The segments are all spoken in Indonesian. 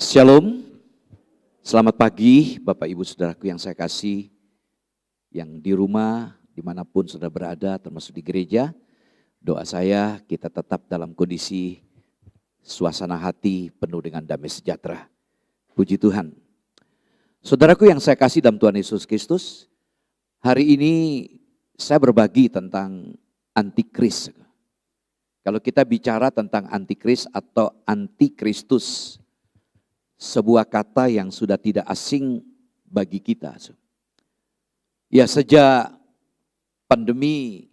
Shalom, selamat pagi Bapak Ibu Saudaraku yang saya kasih, yang di rumah, dimanapun sudah berada, termasuk di gereja. Doa saya kita tetap dalam kondisi suasana hati penuh dengan damai sejahtera. Puji Tuhan. Saudaraku yang saya kasih dalam Tuhan Yesus Kristus, hari ini saya berbagi tentang antikris. Kalau kita bicara tentang antikris atau antikristus, sebuah kata yang sudah tidak asing bagi kita. Ya, sejak pandemi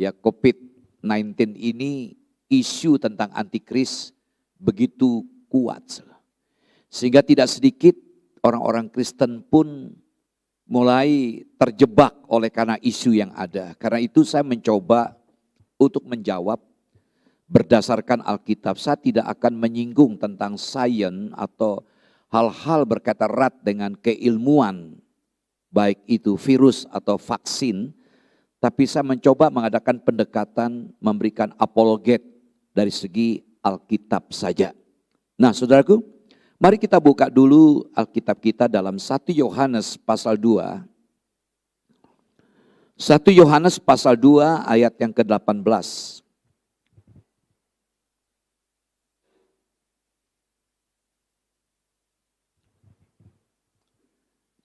COVID-19 ini, isu tentang antikris begitu kuat. Sehingga tidak sedikit orang-orang Kristen pun mulai terjebak oleh karena isu yang ada. Karena itu saya mencoba untuk menjawab berdasarkan Alkitab. Saya tidak akan menyinggung tentang sains atau hal-hal berkaitan erat dengan keilmuan, baik itu virus atau vaksin, tapi saya mencoba mengadakan pendekatan, memberikan apologet dari segi Alkitab saja. Nah, saudaraku, mari kita buka dulu Alkitab kita dalam 1 Yohanes pasal 2. 1 Yohanes pasal 2 ayat yang ke-18.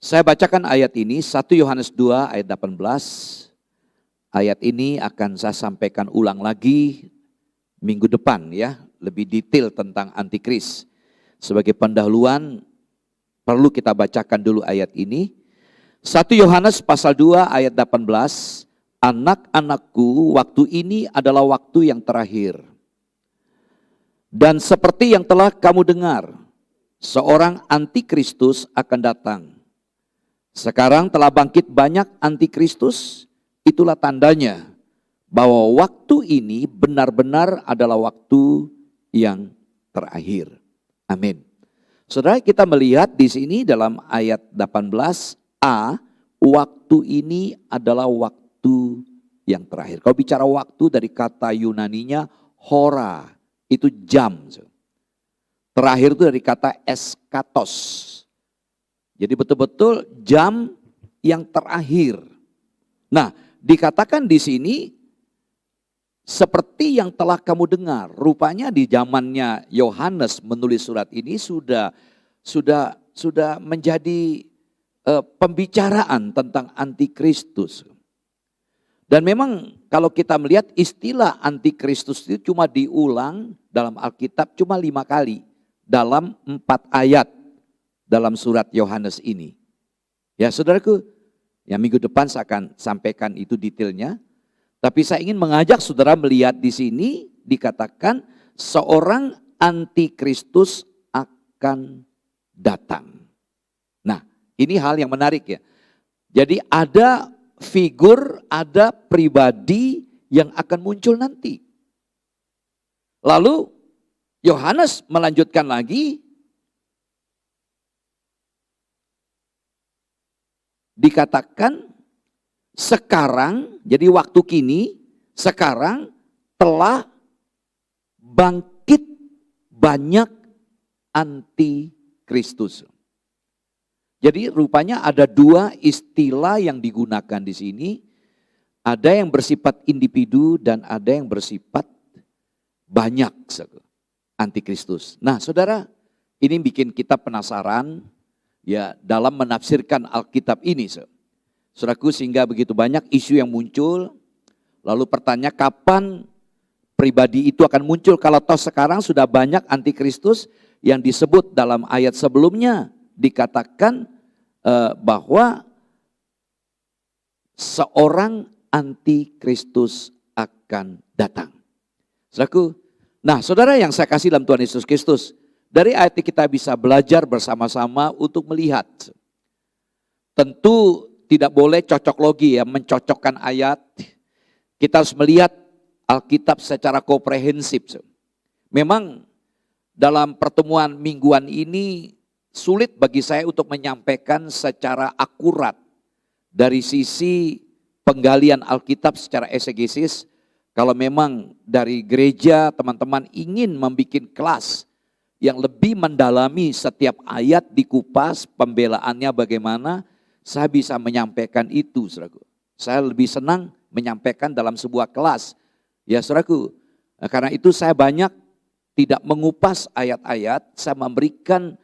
Saya bacakan ayat ini, 1 Yohanes 2 ayat 18. Ayat ini akan saya sampaikan ulang lagi minggu depan ya, lebih detail tentang antikris. Sebagai pendahuluan perlu kita bacakan dulu ayat ini. 1 Yohanes pasal 2 ayat 18. Anak-anakku, waktu ini adalah waktu yang terakhir. Dan seperti yang telah kamu dengar, seorang antikristus akan datang. Sekarang telah bangkit banyak antikristus, itulah tandanya bahwa waktu ini benar-benar adalah waktu yang terakhir. Amin. Saudara, kita melihat di sini dalam ayat 18a, waktu ini adalah waktu yang terakhir. Kalau bicara waktu dari kata Yunaninya hora, itu jam. Terakhir itu dari kata eskatos. Jadi betul-betul jam yang terakhir. Nah, dikatakan di sini seperti yang telah kamu dengar. Rupanya di zamannya Yohanes menulis surat ini sudah menjadi pembicaraan tentang antikristus. Dan memang kalau kita melihat istilah antikristus itu cuma diulang dalam Alkitab cuma 5 kali dalam 4 ayat. Dalam surat Yohanes ini. Ya saudaraku, yang minggu depan saya akan sampaikan itu detailnya. Tapi saya ingin mengajak saudara melihat di sini dikatakan seorang antikristus akan datang. Nah, ini hal yang menarik ya. Jadi ada figur, ada pribadi yang akan muncul nanti. Lalu Yohanes melanjutkan lagi. Dikatakan sekarang, jadi waktu kini, sekarang telah bangkit banyak antikristus. Jadi rupanya ada 2 istilah yang digunakan di sini. Ada yang bersifat individu dan ada yang bersifat banyak antikristus. Nah saudara, ini bikin kita penasaran ya dalam menafsirkan Alkitab ini. Saudaraku, sehingga begitu banyak isu yang muncul. Lalu pertanyaan kapan pribadi itu akan muncul kalau toh sekarang sudah banyak antikristus yang disebut dalam ayat sebelumnya. Dikatakan bahwa seorang antikristus akan datang. Saudaraku, nah saudara yang saya kasih dalam Tuhan Yesus Kristus, dari ayat ini kita bisa belajar bersama-sama untuk melihat. Tentu tidak boleh cocok logi ya, mencocokkan ayat. Kita harus melihat Alkitab secara komprehensif. Memang dalam pertemuan mingguan ini sulit bagi saya untuk menyampaikan secara akurat dari sisi penggalian Alkitab secara eksegesis. Kalau memang dari gereja teman-teman ingin membuat kelas yang lebih mendalami setiap ayat, dikupas, pembelaannya bagaimana, saya bisa menyampaikan itu, saudaraku. Saya lebih senang menyampaikan dalam sebuah kelas. Ya, saudaraku. Nah, karena itu saya banyak tidak mengupas ayat-ayat, saya memberikan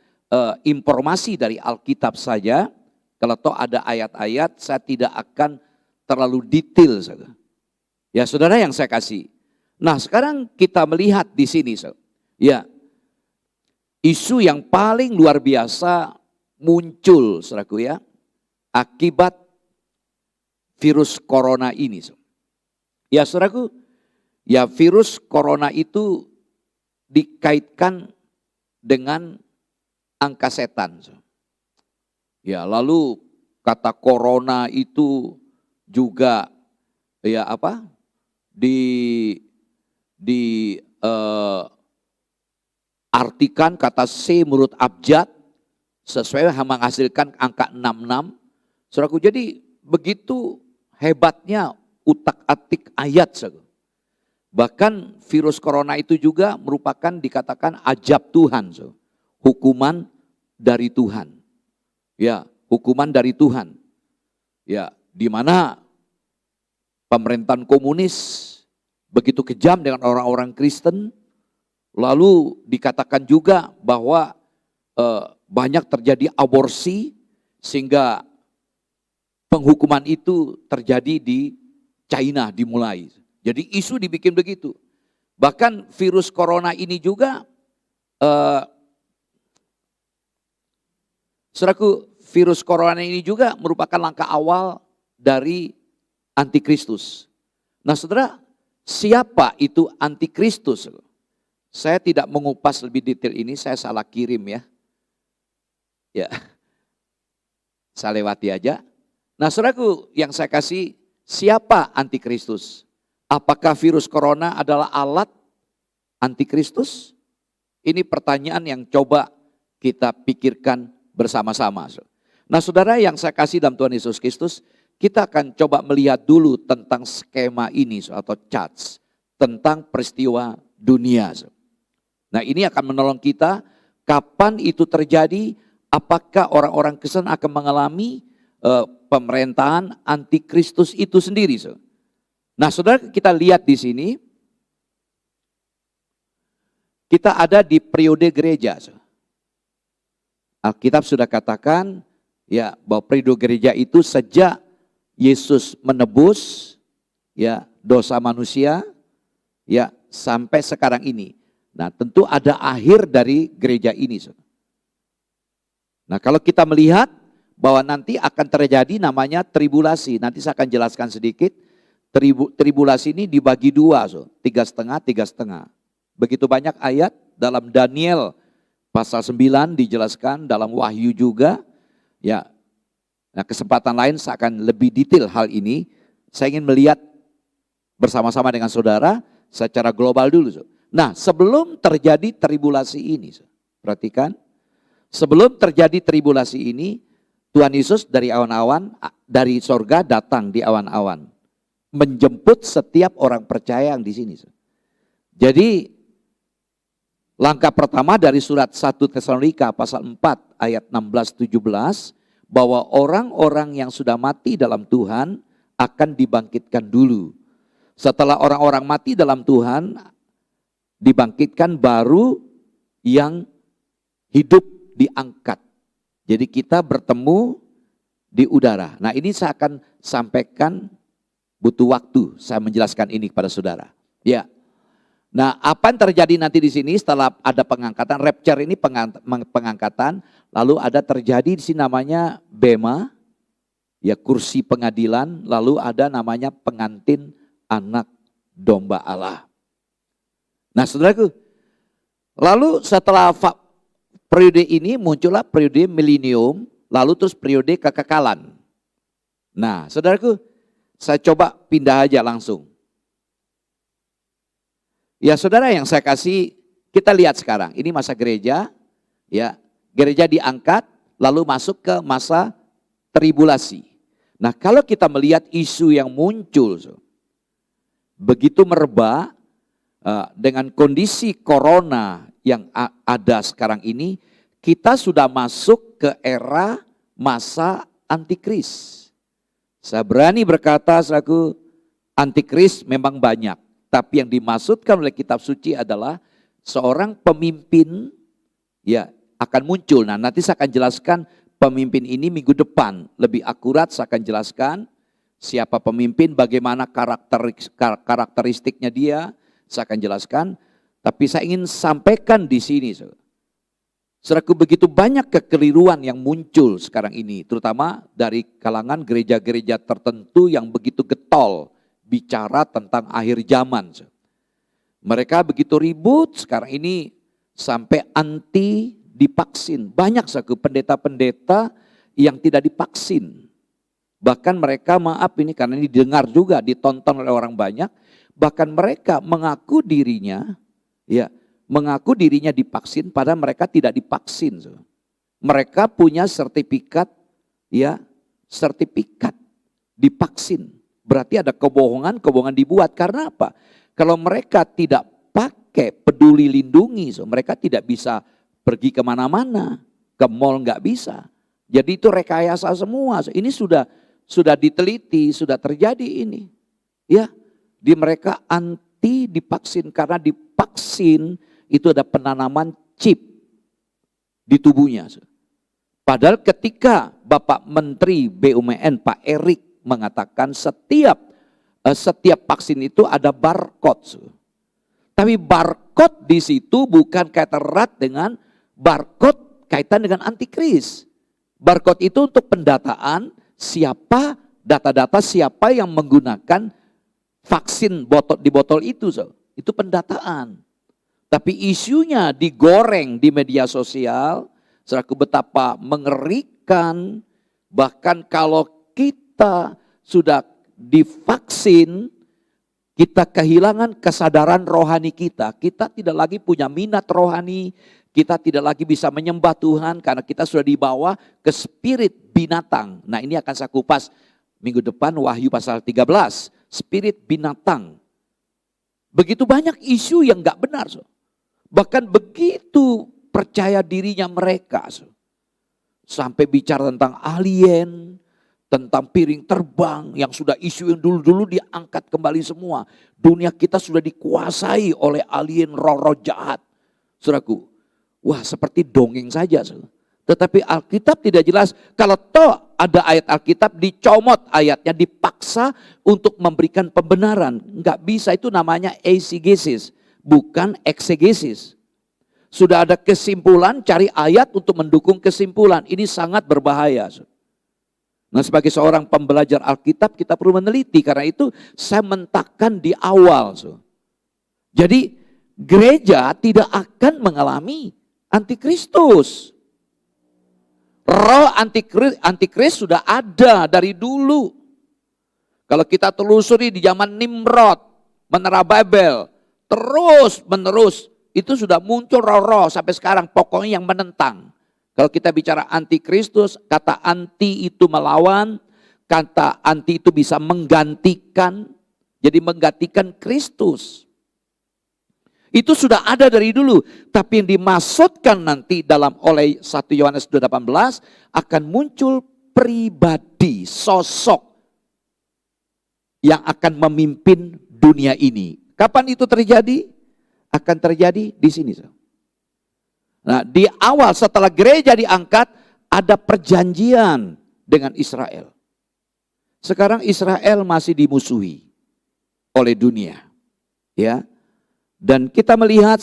informasi dari Alkitab saja. Kalau toh ada ayat-ayat, saya tidak akan terlalu detail, saudara. Ya, saudara yang saya kasih. Nah, sekarang kita melihat di sini, saudara. Ya, isu yang paling luar biasa muncul, saudaraku ya, akibat virus corona ini. Ya, saudaraku, ya virus corona itu dikaitkan dengan angka setan. Ya, lalu kata corona itu juga ya apa? Artikan kata C menurut abjad sesuai menghasilkan angka 66. Saudaraku, jadi begitu hebatnya utak-atik ayat. Saudara. Bahkan virus corona itu juga merupakan dikatakan ajab Tuhan. Saudara. Hukuman dari Tuhan. Ya, hukuman dari Tuhan. Ya, di mana pemerintahan komunis begitu kejam dengan orang-orang Kristen. Lalu dikatakan juga bahwa banyak terjadi aborsi sehingga penghukuman itu terjadi di China dimulai. Jadi isu dibikin begitu. Bahkan virus corona ini juga, saudaraku, virus corona ini juga merupakan langkah awal dari antikristus. Nah, saudara, siapa itu antikristus? Saya tidak mengupas lebih detail ini, saya salah kirim ya. Ya, saya lewati aja. Nah, saudaraku yang saya kasih, siapa antikristus? Apakah virus corona adalah alat antikristus? Ini pertanyaan yang coba kita pikirkan bersama-sama. Nah, saudara yang saya kasih dalam Tuhan Yesus Kristus, kita akan coba melihat dulu tentang skema ini atau charts tentang peristiwa dunia. Nah, ini akan menolong kita kapan itu terjadi, apakah orang-orang Kristen akan mengalami pemerintahan antikristus itu sendiri. Nah, saudara, kita lihat di sini, kita ada di periode gereja. Alkitab sudah katakan ya bahwa periode gereja itu sejak Yesus menebus ya dosa manusia ya sampai sekarang ini. Nah, tentu ada akhir dari gereja ini. Nah, kalau kita melihat bahwa nanti akan terjadi namanya tribulasi. Nanti saya akan jelaskan sedikit. Tribulasi ini dibagi dua, 3,5. Begitu banyak ayat dalam Daniel pasal 9 dijelaskan, dalam Wahyu juga. Ya. Nah, kesempatan lain saya akan lebih detail hal ini. Saya ingin melihat bersama-sama dengan saudara secara global dulu. Nah, sebelum terjadi tribulasi ini, perhatikan, sebelum terjadi tribulasi ini, Tuhan Yesus dari awan-awan, dari sorga datang di awan-awan, menjemput setiap orang percaya yang di sini. Jadi, langkah pertama dari surat 1 Tesalonika pasal 4 ayat 16-17, bahwa orang-orang yang sudah mati dalam Tuhan akan dibangkitkan dulu. Setelah orang-orang mati dalam Tuhan, dibangkitkan baru yang hidup diangkat. Jadi kita bertemu di udara. Nah, ini saya akan sampaikan, butuh waktu saya menjelaskan ini kepada saudara. Ya. Nah, apa yang terjadi nanti di sini setelah ada pengangkatan, rapture ini pengangkatan, lalu ada terjadi di sini namanya bema, ya kursi pengadilan, lalu ada namanya pengantin anak domba Allah. Nah, saudaraku, lalu setelah periode ini muncullah periode milenium, lalu terus periode kekekalan. Nah, saudaraku, saya coba pindah aja langsung. Ya, saudara yang saya kasih, kita lihat sekarang, ini masa gereja, ya, gereja diangkat, lalu masuk ke masa tribulasi. Nah, kalau kita melihat isu yang muncul, begitu merebak, dengan kondisi corona yang ada sekarang ini, kita sudah masuk ke era masa antikris. Saya berani berkata, saudaraku, antikris memang banyak. Tapi yang dimaksudkan oleh kitab suci adalah seorang pemimpin ya akan muncul. Nah, nanti saya akan jelaskan pemimpin ini minggu depan. Lebih akurat saya akan jelaskan siapa pemimpin, bagaimana karakteristiknya dia, saya akan jelaskan. Tapi saya ingin sampaikan di sini, saudaraku, begitu banyak kekeliruan yang muncul sekarang ini, terutama dari kalangan gereja-gereja tertentu yang begitu getol bicara tentang akhir zaman. Mereka begitu ribut sekarang ini sampai anti divaksin. Banyak saudaraku pendeta-pendeta yang tidak divaksin. Bahkan mereka, maaf ini karena ini didengar juga, ditonton oleh orang banyak, bahkan mereka mengaku dirinya divaksin padahal mereka tidak divaksin. Mereka punya sertifikat divaksin. Berarti ada kebohongan dibuat. Karena apa? Kalau mereka tidak pakai peduli lindungi, mereka tidak bisa pergi kemana-mana, ke mall nggak bisa. Jadi itu rekayasa semua. Ini sudah diteliti, sudah terjadi ini. Ya, di mereka anti divaksin karena divaksin itu ada penanaman chip di tubuhnya. Padahal ketika Bapak Menteri BUMN Pak Erik mengatakan setiap vaksin itu ada barcode. Tapi barcode di situ bukan kaitan erat dengan barcode kaitan dengan antikris. Barcode itu untuk pendataan data-data siapa yang menggunakan vaksin di botol itu. Itu pendataan. Tapi isunya digoreng di media sosial, saudaraku, betapa mengerikan. Bahkan kalau kita sudah divaksin, kita kehilangan kesadaran rohani kita. Kita tidak lagi punya minat rohani, kita tidak lagi bisa menyembah Tuhan karena kita sudah dibawa ke spirit binatang. Nah, ini akan saya kupas minggu depan, Wahyu pasal 13, spirit binatang. Begitu banyak isu yang gak benar. Bahkan begitu percaya dirinya mereka. Sampai bicara tentang alien, tentang piring terbang yang sudah isu yang dulu-dulu diangkat kembali semua. Dunia kita sudah dikuasai oleh alien roh-roh jahat. Saudaraku, wah seperti dongeng saja. Tetapi Alkitab tidak jelas. Kalau toh ada ayat Alkitab dicomot ayatnya, dipaksa untuk memberikan pembenaran. Enggak bisa, itu namanya eisegesis, bukan eksegesis. Sudah ada kesimpulan, cari ayat untuk mendukung kesimpulan. Ini sangat berbahaya. Nah, sebagai seorang pembelajar Alkitab kita perlu meneliti. Karena itu saya mentakkan di awal. Jadi gereja tidak akan mengalami antikristus. Roh antikris sudah ada dari dulu. Kalau kita telusuri di zaman Nimrod, menara Babel, terus menerus itu sudah muncul roh-roh sampai sekarang, pokoknya yang menentang. Kalau kita bicara antikristus, kata anti itu melawan, kata anti itu bisa menggantikan, jadi menggantikan Kristus. Itu sudah ada dari dulu, tapi yang dimaksudkan nanti dalam oleh 1 Yohanes 2:18 akan muncul pribadi, sosok yang akan memimpin dunia ini. Kapan itu terjadi? Akan terjadi di sini. Nah, di awal setelah gereja diangkat ada perjanjian dengan Israel. Sekarang Israel masih dimusuhi oleh dunia. Ya. Dan kita melihat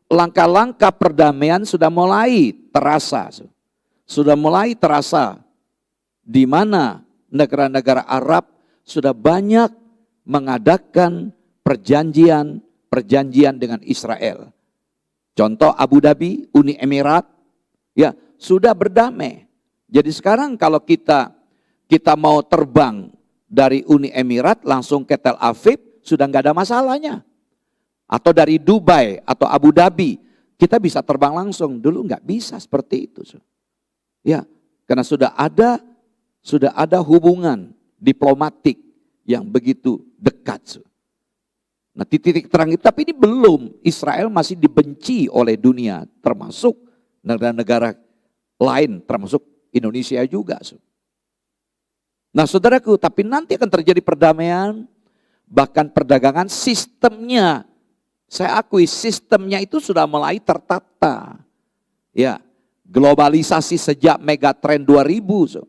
langkah-langkah perdamaian sudah mulai terasa. Sudah mulai terasa di mana negara-negara Arab sudah banyak mengadakan perjanjian dengan Israel. Contoh Abu Dhabi, Uni Emirat, ya sudah berdamai. Jadi sekarang kalau kita mau terbang dari Uni Emirat langsung ke Tel Aviv, sudah nggak ada masalahnya. Atau dari Dubai atau Abu Dhabi, kita bisa terbang langsung. Dulu nggak bisa seperti itu. Ya, karena sudah ada hubungan diplomatik yang begitu dekat. Nah, titik terang itu, tapi ini belum. Israel masih dibenci oleh dunia, termasuk negara-negara lain, termasuk Indonesia juga. Nah, saudaraku, tapi nanti akan terjadi perdamaian, bahkan perdagangan sistemnya. Saya akui sistemnya itu sudah mulai tertata. Ya, globalisasi sejak megatrend 2000,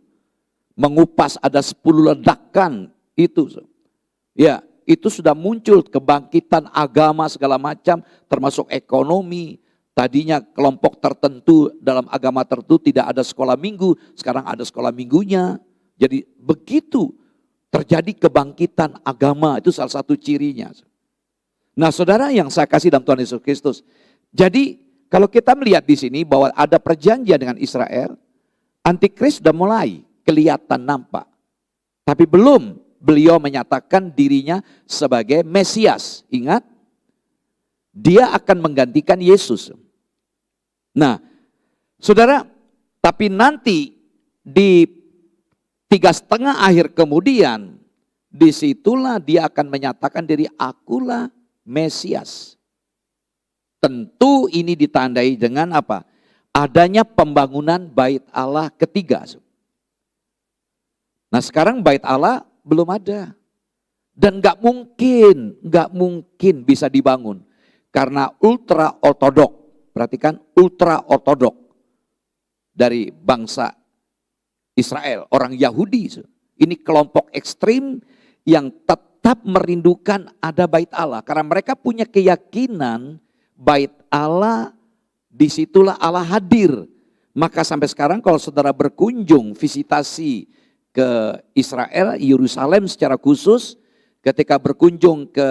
mengupas ada 10 ledakan itu. Ya, itu sudah muncul kebangkitan agama segala macam, termasuk ekonomi. Tadinya kelompok tertentu dalam agama tertentu tidak ada sekolah minggu, sekarang ada sekolah minggunya. Jadi begitu terjadi kebangkitan agama, itu salah satu cirinya. Nah, saudara yang saya kasih dalam Tuhan Yesus Kristus. Jadi kalau kita melihat di sini bahwa ada perjanjian dengan Israel, Antikris sudah mulai kelihatan nampak. Tapi belum beliau menyatakan dirinya sebagai Mesias. Ingat, dia akan menggantikan Yesus. Nah, saudara, tapi nanti di 3,5 akhir kemudian, disitulah dia akan menyatakan diri, akulah Mesias. Tentu ini ditandai dengan apa? Adanya pembangunan bait Allah ketiga. Nah, sekarang bait Allah belum ada. Dan nggak mungkin bisa dibangun. Karena ultra ortodok, perhatikan ultra ortodok dari bangsa Israel, orang Yahudi. Ini kelompok ekstrim yang tetap merindukan ada bait Allah. Karena mereka punya keyakinan bait Allah, disitulah Allah hadir. Maka sampai sekarang kalau saudara berkunjung, visitasi ke Israel, Yerusalem secara khusus, ketika berkunjung ke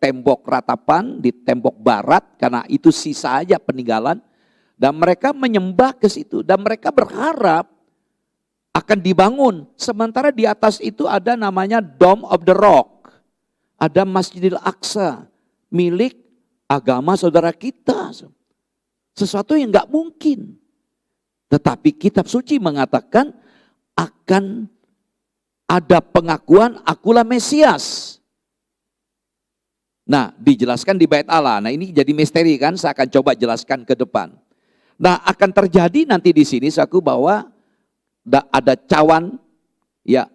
tembok ratapan di tembok barat, karena itu sisa aja peninggalan, dan mereka menyembah ke situ, dan mereka berharap akan dibangun. Sementara di atas itu ada namanya Dome of the Rock, ada Masjidil Aqsa, milik agama saudara kita. Sesuatu yang nggak mungkin. Tetapi kitab suci mengatakan akan ada pengakuan akulah Mesias. Nah, dijelaskan di bait Allah. Nah, ini jadi misteri kan, saya akan coba jelaskan ke depan. Nah, akan terjadi nanti di sini saku bahwa ada cawan, ya,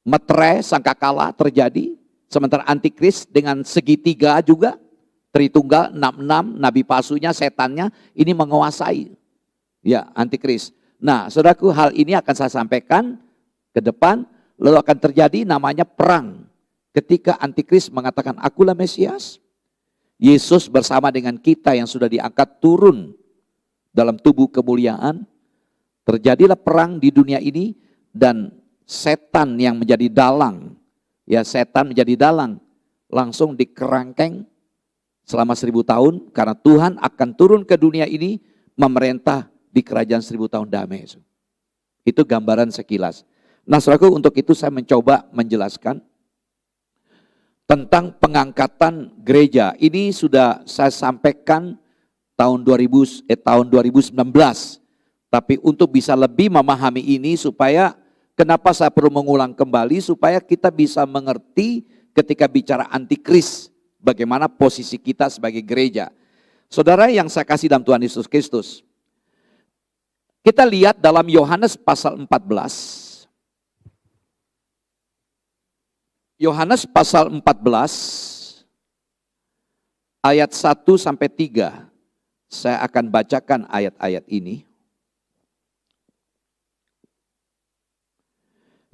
meterai, sangkakala terjadi. Sementara antikris dengan segitiga juga, Tritunggal, 66, nabi palsunya, setannya, ini menguasai. Ya, antikris. Nah, saudaraku, hal ini akan saya sampaikan ke depan, lalu akan terjadi namanya perang. Ketika antikris mengatakan, akulah Mesias, Yesus bersama dengan kita yang sudah diangkat turun dalam tubuh kemuliaan, terjadilah perang di dunia ini, dan setan yang menjadi dalang, ya setan menjadi dalang, langsung dikerangkeng selama 1000 tahun, karena Tuhan akan turun ke dunia ini memerintah di kerajaan 1000 tahun damai. Itu gambaran sekilas. Nah, saudaraku, untuk itu saya mencoba menjelaskan tentang pengangkatan gereja. Ini sudah saya sampaikan tahun 2019. Tapi untuk bisa lebih memahami ini, supaya kenapa saya perlu mengulang kembali, supaya kita bisa mengerti ketika bicara antikris, bagaimana posisi kita sebagai gereja. Saudara yang saya kasih dalam Tuhan Yesus Kristus, kita lihat dalam Yohanes pasal 14. Yohanes pasal 14 ayat 1 sampai 3. Saya akan bacakan ayat-ayat ini.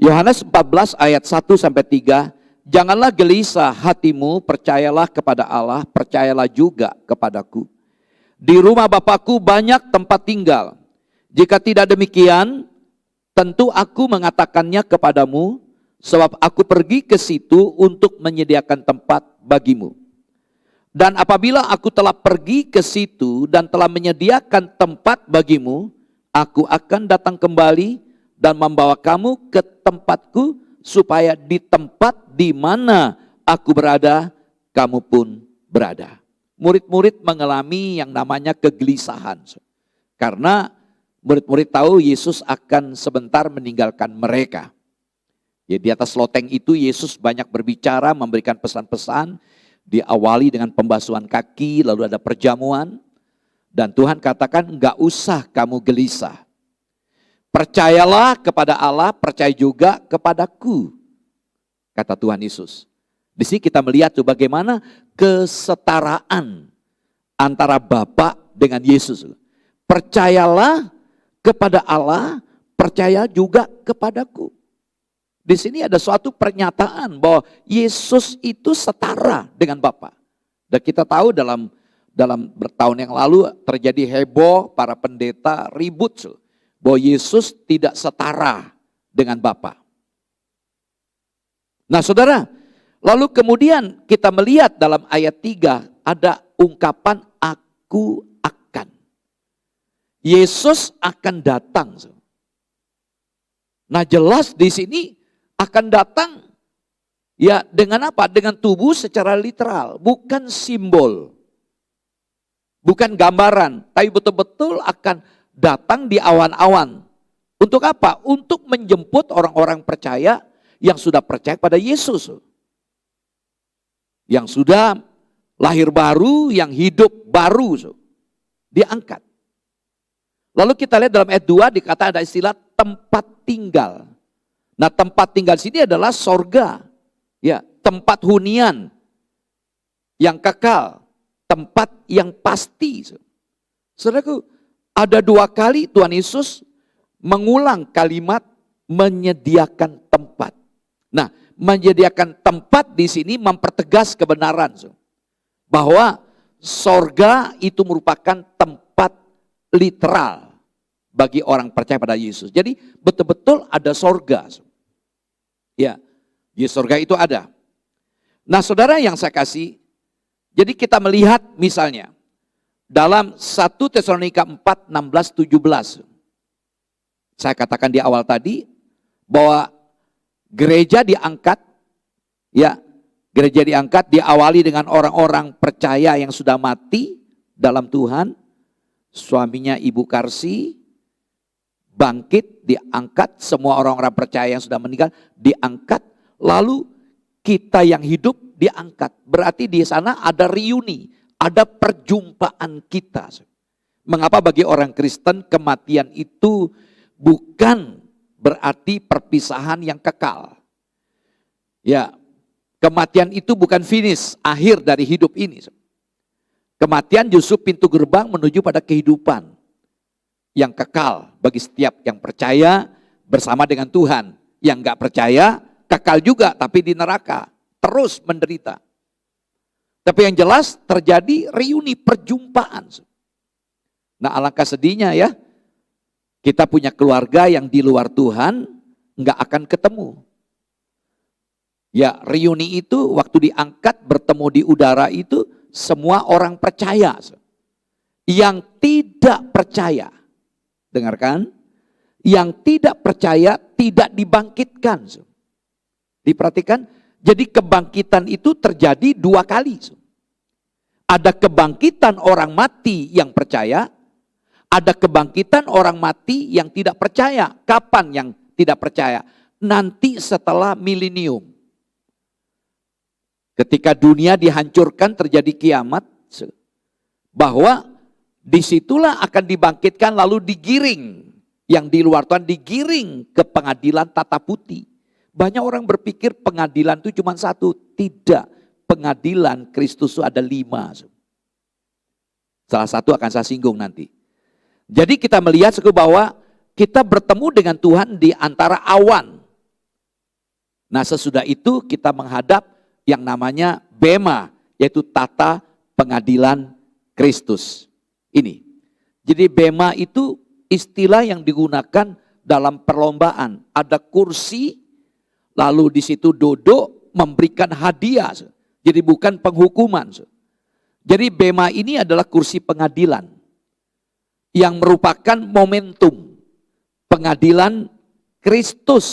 Yohanes 14 ayat 1 sampai 3. Janganlah gelisah hatimu, percayalah kepada Allah, percayalah juga kepadaku. Di rumah Bapakku banyak tempat tinggal. Jika tidak demikian, tentu aku mengatakannya kepadamu, sebab aku pergi ke situ untuk menyediakan tempat bagimu. Dan apabila aku telah pergi ke situ dan telah menyediakan tempat bagimu, aku akan datang kembali dan membawa kamu ke tempatku, supaya di tempat di mana aku berada, kamu pun berada. Murid-murid mengalami yang namanya kegelisahan. Karena murid-murid tahu Yesus akan sebentar meninggalkan mereka. Ya, di atas loteng itu Yesus banyak berbicara, memberikan pesan-pesan. diawali dengan pembasuhan kaki, lalu ada perjamuan. Dan Tuhan katakan, enggak usah kamu gelisah. Percayalah kepada Allah, percaya juga kepadaku, kata Tuhan Yesus. Di sini kita melihat tuh bagaimana kesetaraan antara Bapa dengan Yesus. Percayalah kepada Allah, percaya juga kepadaku. Di sini ada suatu pernyataan bahwa Yesus itu setara dengan Bapa. Dan kita tahu dalam bertahun yang lalu terjadi heboh, para pendeta ribut bahwa Yesus tidak setara dengan Bapa. Nah saudara, lalu kemudian kita melihat dalam ayat 3 ada ungkapan aku akan. Yesus akan datang. Nah jelas di sini akan datang ya dengan apa? Dengan tubuh secara literal, bukan simbol. Bukan gambaran, tapi betul-betul akan datang di awan-awan. Untuk apa? Untuk menjemput orang-orang percaya yang sudah percaya pada Yesus. Yang sudah lahir baru, yang hidup baru. Diangkat. Lalu kita lihat dalam ayat 2 dikata ada istilah tempat tinggal. Nah tempat tinggal sini adalah sorga. Ya, tempat hunian yang kekal. Tempat yang pasti. Saudaraku, ada 2 kali Tuhan Yesus mengulang kalimat menyediakan tempat. Nah, menyediakan tempat di sini mempertegas kebenaran. Bahwa sorga itu merupakan tempat literal bagi orang percaya pada Yesus. Jadi betul-betul ada sorga. Ya, di sorga itu ada. Nah saudara yang saya kasih, jadi kita melihat misalnya dalam 1 Tesalonika 4, 16, 17. Saya katakan di awal tadi bahwa gereja diangkat, ya gereja diangkat diawali dengan orang-orang percaya yang sudah mati dalam Tuhan. Suaminya Ibu Karsi bangkit, diangkat, semua orang-orang percaya yang sudah meninggal diangkat, lalu kita yang hidup diangkat. Berarti di sana ada reuni, ada perjumpaan kita. Mengapa bagi orang Kristen kematian itu bukan berarti perpisahan yang kekal. Ya, kematian itu bukan finish, akhir dari hidup ini. Kematian justru pintu gerbang menuju pada kehidupan yang kekal bagi setiap yang percaya bersama dengan Tuhan. Yang enggak percaya kekal juga tapi di neraka, terus menderita. Tapi yang jelas terjadi reuni perjumpaan. Nah alangkah sedihnya ya, kita punya keluarga yang di luar Tuhan enggak akan ketemu. Ya reuni itu waktu diangkat bertemu di udara itu semua orang percaya. Yang tidak percaya, dengarkan, yang tidak percaya tidak dibangkitkan. Diperhatikan, jadi kebangkitan itu terjadi 2 kali. Ada kebangkitan orang mati yang percaya, ada kebangkitan orang mati yang tidak percaya. Kapan yang tidak percaya? Nanti setelah milenium. Ketika dunia dihancurkan terjadi kiamat, bahwa disitulah akan dibangkitkan lalu digiring. Yang di luar Tuhan digiring ke pengadilan tata putih. Banyak orang berpikir pengadilan itu cuma 1. Tidak, pengadilan Kristus itu ada 5. Salah satu akan saya singgung nanti. Jadi kita melihat bahwa kita bertemu dengan Tuhan di antara awan. Nah sesudah itu kita menghadap yang namanya bema, yaitu tata pengadilan Kristus. Ini. Jadi bema itu istilah yang digunakan dalam perlombaan. Ada kursi, lalu di situ duduk memberikan hadiah. Jadi bukan penghukuman. Jadi bema ini adalah kursi pengadilan yang merupakan momentum pengadilan Kristus.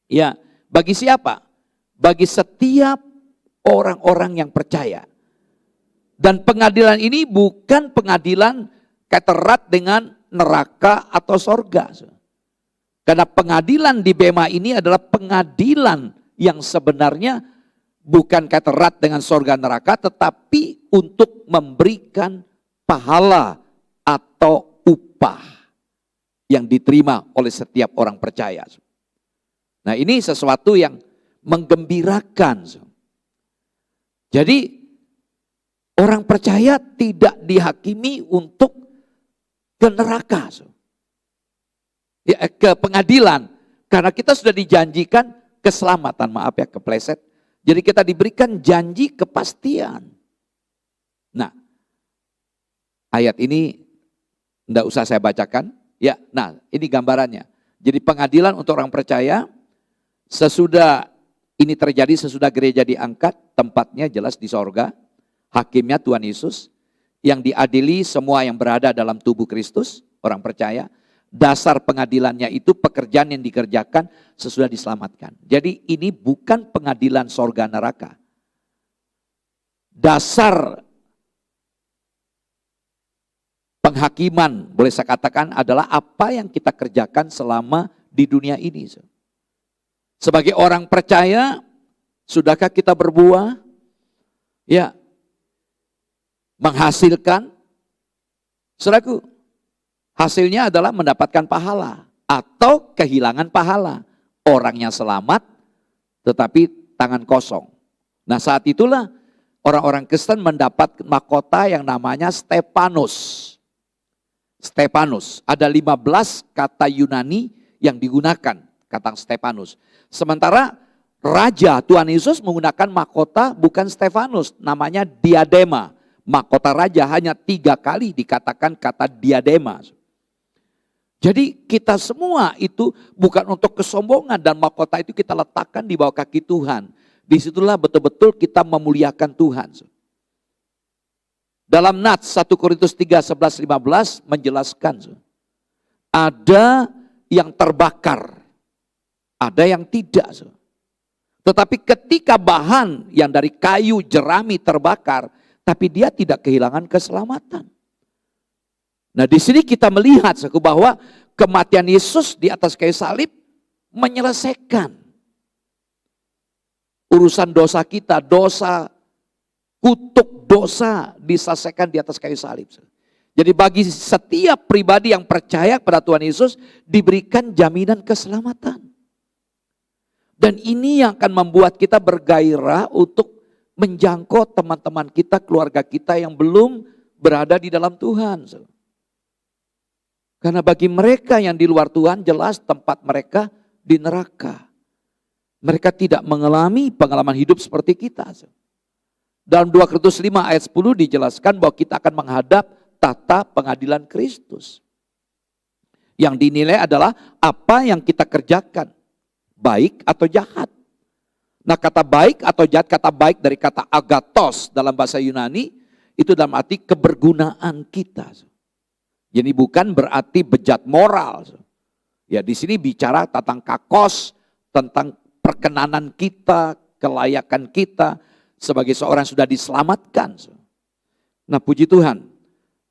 Ya, bagi siapa? Bagi setiap orang-orang yang percaya. Dan pengadilan ini bukan pengadilan keterat dengan neraka atau sorga. Karena pengadilan di bema ini adalah pengadilan yang sebenarnya bukan kait erat dengan sorga neraka, tetapi untuk memberikan pahala atau upah yang diterima oleh setiap orang percaya. Nah, ini sesuatu yang menggembirakan. Jadi orang percaya tidak dihakimi untuk ke neraka, ya, ke pengadilan, karena kita sudah dijanjikan keselamatan. Maaf ya, kepleset. Jadi kita diberikan janji kepastian. Nah, ayat ini tidak usah saya bacakan. Ya, nah ini gambarannya. Jadi pengadilan untuk orang percaya, sesudah ini terjadi, sesudah gereja diangkat, tempatnya jelas di sorga, hakimnya Tuhan Yesus, yang diadili semua yang berada dalam tubuh Kristus, orang percaya. Dasar pengadilannya itu pekerjaan yang dikerjakan sesudah diselamatkan. Jadi ini bukan pengadilan sorga neraka. Dasar penghakiman, boleh saya katakan, adalah apa yang kita kerjakan selama di dunia ini. Sebagai orang percaya, sudahkah kita berbuah? Ya, menghasilkan, saudaraku, hasilnya adalah mendapatkan pahala atau kehilangan pahala. Orangnya selamat tetapi tangan kosong. Nah, saat itulah orang-orang Kristen mendapat mahkota yang namanya Stefanus. Stefanus, ada 15 kata Yunani yang digunakan, kata Stefanus. Sementara Raja Tuhan Yesus menggunakan mahkota bukan Stefanus, namanya diadema. Mahkota raja hanya 3 kali dikatakan kata diadema. Jadi kita semua itu bukan untuk kesombongan, dan mahkota itu kita letakkan di bawah kaki Tuhan. Disitulah betul-betul kita memuliakan Tuhan. Dalam Nats 1 Korintus 3, 11, 15 menjelaskan, ada yang terbakar, ada yang tidak. Tetapi ketika bahan yang dari kayu jerami terbakar, tapi dia tidak kehilangan keselamatan. Nah, di sini kita melihat bahwa kematian Yesus di atas kayu salib menyelesaikan urusan dosa kita, dosa, kutuk dosa diselesaikan di atas kayu salib. Jadi bagi setiap pribadi yang percaya pada Tuhan Yesus diberikan jaminan keselamatan. Dan ini yang akan membuat kita bergairah untuk menjangkau teman-teman kita, keluarga kita yang belum berada di dalam Tuhan. Karena bagi mereka yang di luar Tuhan, jelas tempat mereka di neraka. Mereka tidak mengalami pengalaman hidup seperti kita. Dalam 2 Korintus 5 ayat 10 dijelaskan bahwa kita akan menghadap tata pengadilan Kristus. Yang dinilai adalah apa yang kita kerjakan, baik atau jahat. Nah, kata baik atau jahat, kata baik dari kata agathos dalam bahasa Yunani, itu dalam arti kebergunaan kita. Jadi bukan berarti bejat moral. Ya, di sini bicara tentang kakos, tentang perkenanan kita, kelayakan kita sebagai seorang yang sudah diselamatkan. Nah, puji Tuhan.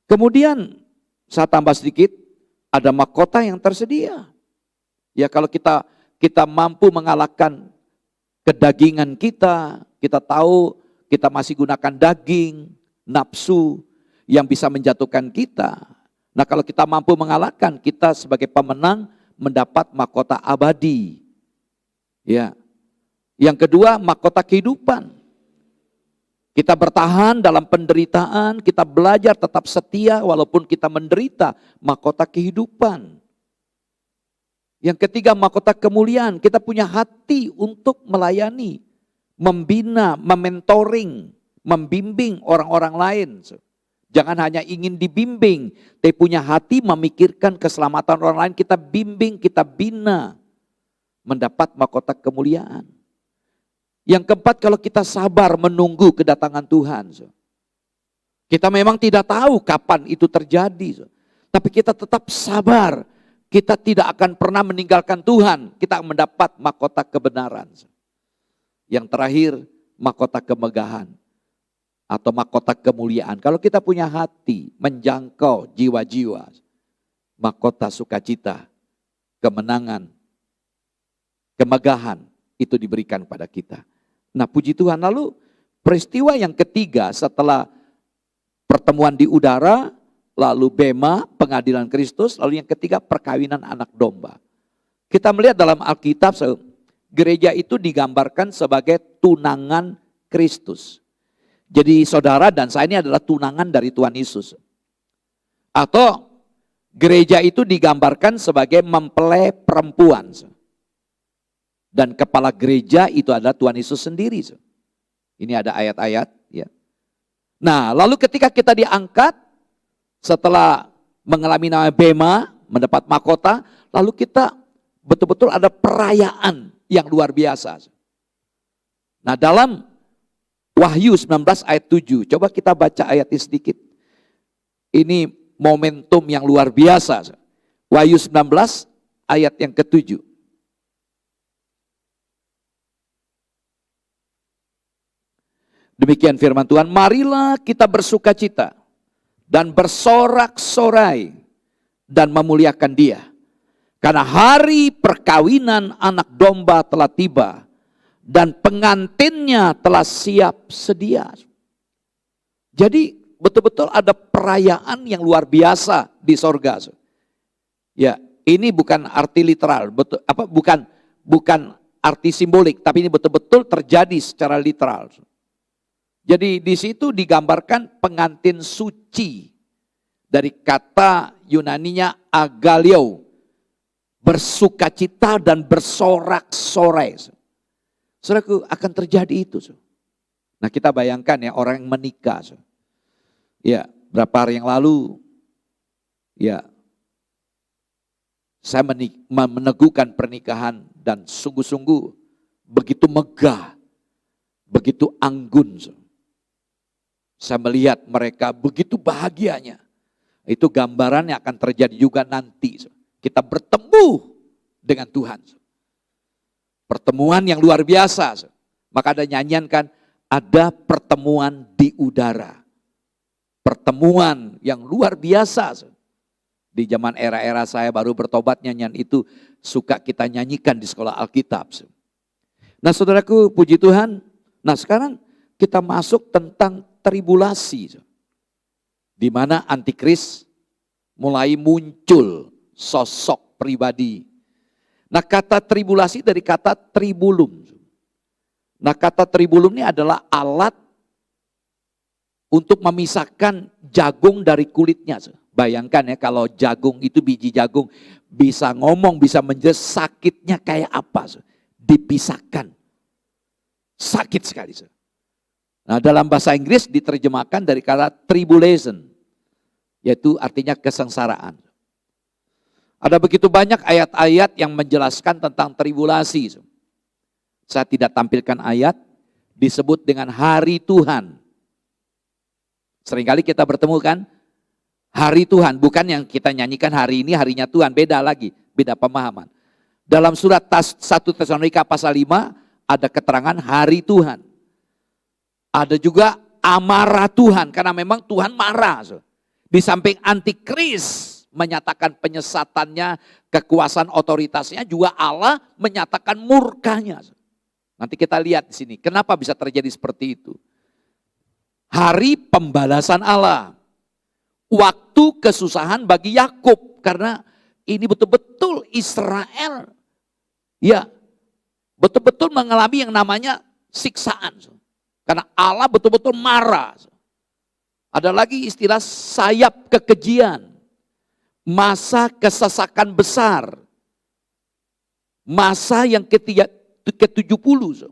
Kemudian saya tambah sedikit, ada mahkota yang tersedia. Ya, kalau kita mampu mengalahkan kedagingan kita, kita tahu kita masih gunakan daging, nafsu yang bisa menjatuhkan kita. Nah, kalau kita mampu mengalahkan, kita sebagai pemenang mendapat mahkota abadi. Ya. Yang kedua, mahkota kehidupan. Kita bertahan dalam penderitaan, kita belajar tetap setia walaupun kita menderita, mahkota kehidupan. Yang ketiga, mahkota kemuliaan. Kita punya hati untuk melayani, membina, mementoring, membimbing orang-orang lain. Jangan hanya ingin dibimbing, tapi punya hati memikirkan keselamatan orang lain. Kita bimbing, kita bina, mendapat mahkota kemuliaan. Yang keempat, kalau kita sabar menunggu kedatangan Tuhan. Kita memang tidak tahu kapan itu terjadi, tapi kita tetap sabar. Kita tidak akan pernah meninggalkan Tuhan. Kita akan mendapat mahkota kebenaran. Yang terakhir, mahkota kemegahan atau mahkota kemuliaan. Kalau kita punya hati menjangkau jiwa-jiwa, mahkota sukacita, kemenangan, kemegahan itu diberikan pada kita. Nah puji Tuhan, lalu peristiwa yang ketiga setelah pertemuan di udara, lalu bema, pengadilan Kristus, lalu yang ketiga perkawinan anak domba. Kita melihat dalam Alkitab, gereja itu digambarkan sebagai tunangan Kristus. Jadi saudara dan saya ini adalah tunangan dari Tuhan Yesus. Atau gereja itu digambarkan sebagai mempelai perempuan. Dan kepala gereja itu adalah Tuhan Yesus sendiri. Ini ada ayat-ayat. Ya. Nah lalu ketika kita diangkat, setelah mengalami nama bema, mendapat mahkota, lalu kita betul-betul ada perayaan yang luar biasa. Nah dalam Wahyu 19 ayat 7, coba kita baca ayatnya sedikit. Ini momentum yang luar biasa. Wahyu 19 ayat yang ke-7. Demikian firman Tuhan, marilah kita bersukacita dan bersorak-sorai dan memuliakan Dia. Karena hari perkawinan anak domba telah tiba dan pengantinnya telah siap sedia. Jadi betul-betul ada perayaan yang luar biasa di sorga. Ya, ini bukan arti literal, bukan arti simbolik, tapi ini betul-betul terjadi secara literal. Jadi di situ digambarkan pengantin suci, dari kata Yunaninya agalio, bersukacita dan bersorak-sorai. Saudaraku, akan terjadi itu. Nah kita bayangkan ya orang yang menikah. Ya berapa hari yang lalu, ya saya meneguhkan pernikahan dan sungguh-sungguh begitu megah, begitu anggun. Saya melihat mereka begitu bahagianya. Itu gambarannya akan terjadi juga nanti. Kita bertemu dengan Tuhan. Pertemuan yang luar biasa. Maka ada nyanyian kan, ada pertemuan di udara. Pertemuan yang luar biasa. Di zaman era-era saya baru bertobat, nyanyian itu suka kita nyanyikan di sekolah Alkitab. Nah saudaraku, puji Tuhan. Nah sekarang kita masuk tentang tribulasi. Di mana antikris mulai muncul sosok pribadi. Nah kata tribulasi dari kata tribulum. Nah kata tribulum ini adalah alat untuk memisahkan jagung dari kulitnya. Bayangkan ya kalau jagung itu biji jagung bisa ngomong, bisa menjelaskan sakitnya kayak apa. Dipisahkan. Sakit sekali. Nah dalam bahasa Inggris diterjemahkan dari kata tribulation. Yaitu artinya kesengsaraan. Ada begitu banyak ayat-ayat yang menjelaskan tentang tribulasi. Saya tidak tampilkan ayat, disebut dengan hari Tuhan. Seringkali kita bertemu kan, hari Tuhan, bukan yang kita nyanyikan hari ini harinya Tuhan, beda lagi, beda pemahaman. Dalam surat 1 Tesalonika pasal 5 ada keterangan hari Tuhan. Ada juga amarah Tuhan, karena memang Tuhan marah. Di samping antikris menyatakan penyesatannya, kekuasaan otoritasnya, juga Allah menyatakan murkanya. Nanti kita lihat di sini, kenapa bisa terjadi seperti itu. Hari pembalasan Allah. Waktu kesusahan bagi Yakub, karena ini betul-betul Israel, ya betul-betul mengalami yang namanya siksaan. Karena Allah betul-betul marah. Ada lagi istilah sayap kekejian. Masa kesesakan besar. Masa yang ke-70.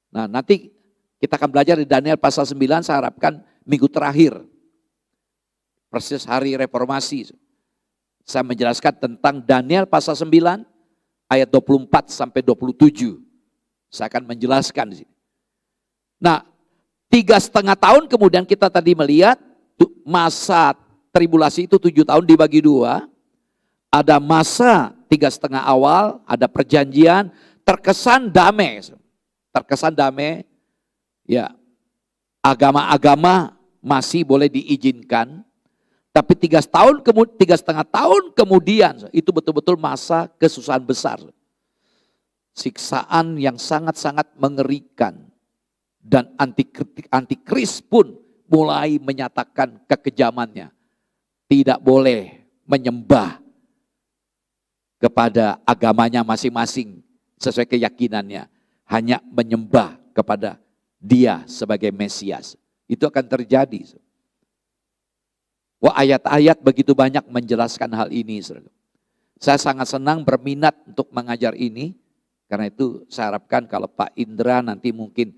Nah nanti kita akan belajar di Daniel pasal 9, saya harapkan minggu terakhir. Persis hari reformasi. Saya menjelaskan tentang Daniel pasal 9 ayat 24 sampai 27. Saya akan menjelaskan di sini. Nah 3,5 tahun kemudian kita tadi melihat masa tribulasi itu 7 tahun dibagi 2. Ada masa 3,5 awal, ada perjanjian, terkesan damai. Terkesan damai, ya agama-agama masih boleh diizinkan. Tapi 3,5 tahun kemudian itu betul-betul masa kesusahan besar. Siksaan yang sangat-sangat mengerikan. Dan antikris pun mulai menyatakan kekejamannya. Tidak boleh menyembah kepada agamanya masing-masing sesuai keyakinannya. Hanya menyembah kepada dia sebagai Mesias. Itu akan terjadi. Wah, ayat-ayat begitu banyak menjelaskan hal ini. Saya sangat senang berminat untuk mengajar ini. Karena itu saya harapkan kalau Pak Indra nanti mungkin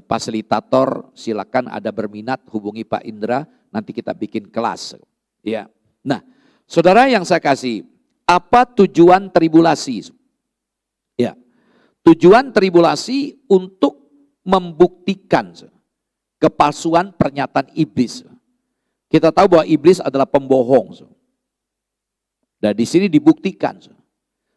fasilitator, silakan ada berminat hubungi Pak Indra. Nanti kita bikin kelas. Ya. Nah, saudara yang saya kasih, apa tujuan tribulasi? Ya, tujuan tribulasi untuk membuktikan kepalsuan pernyataan iblis. Kita tahu bahwa iblis adalah pembohong. Dan di sini dibuktikan.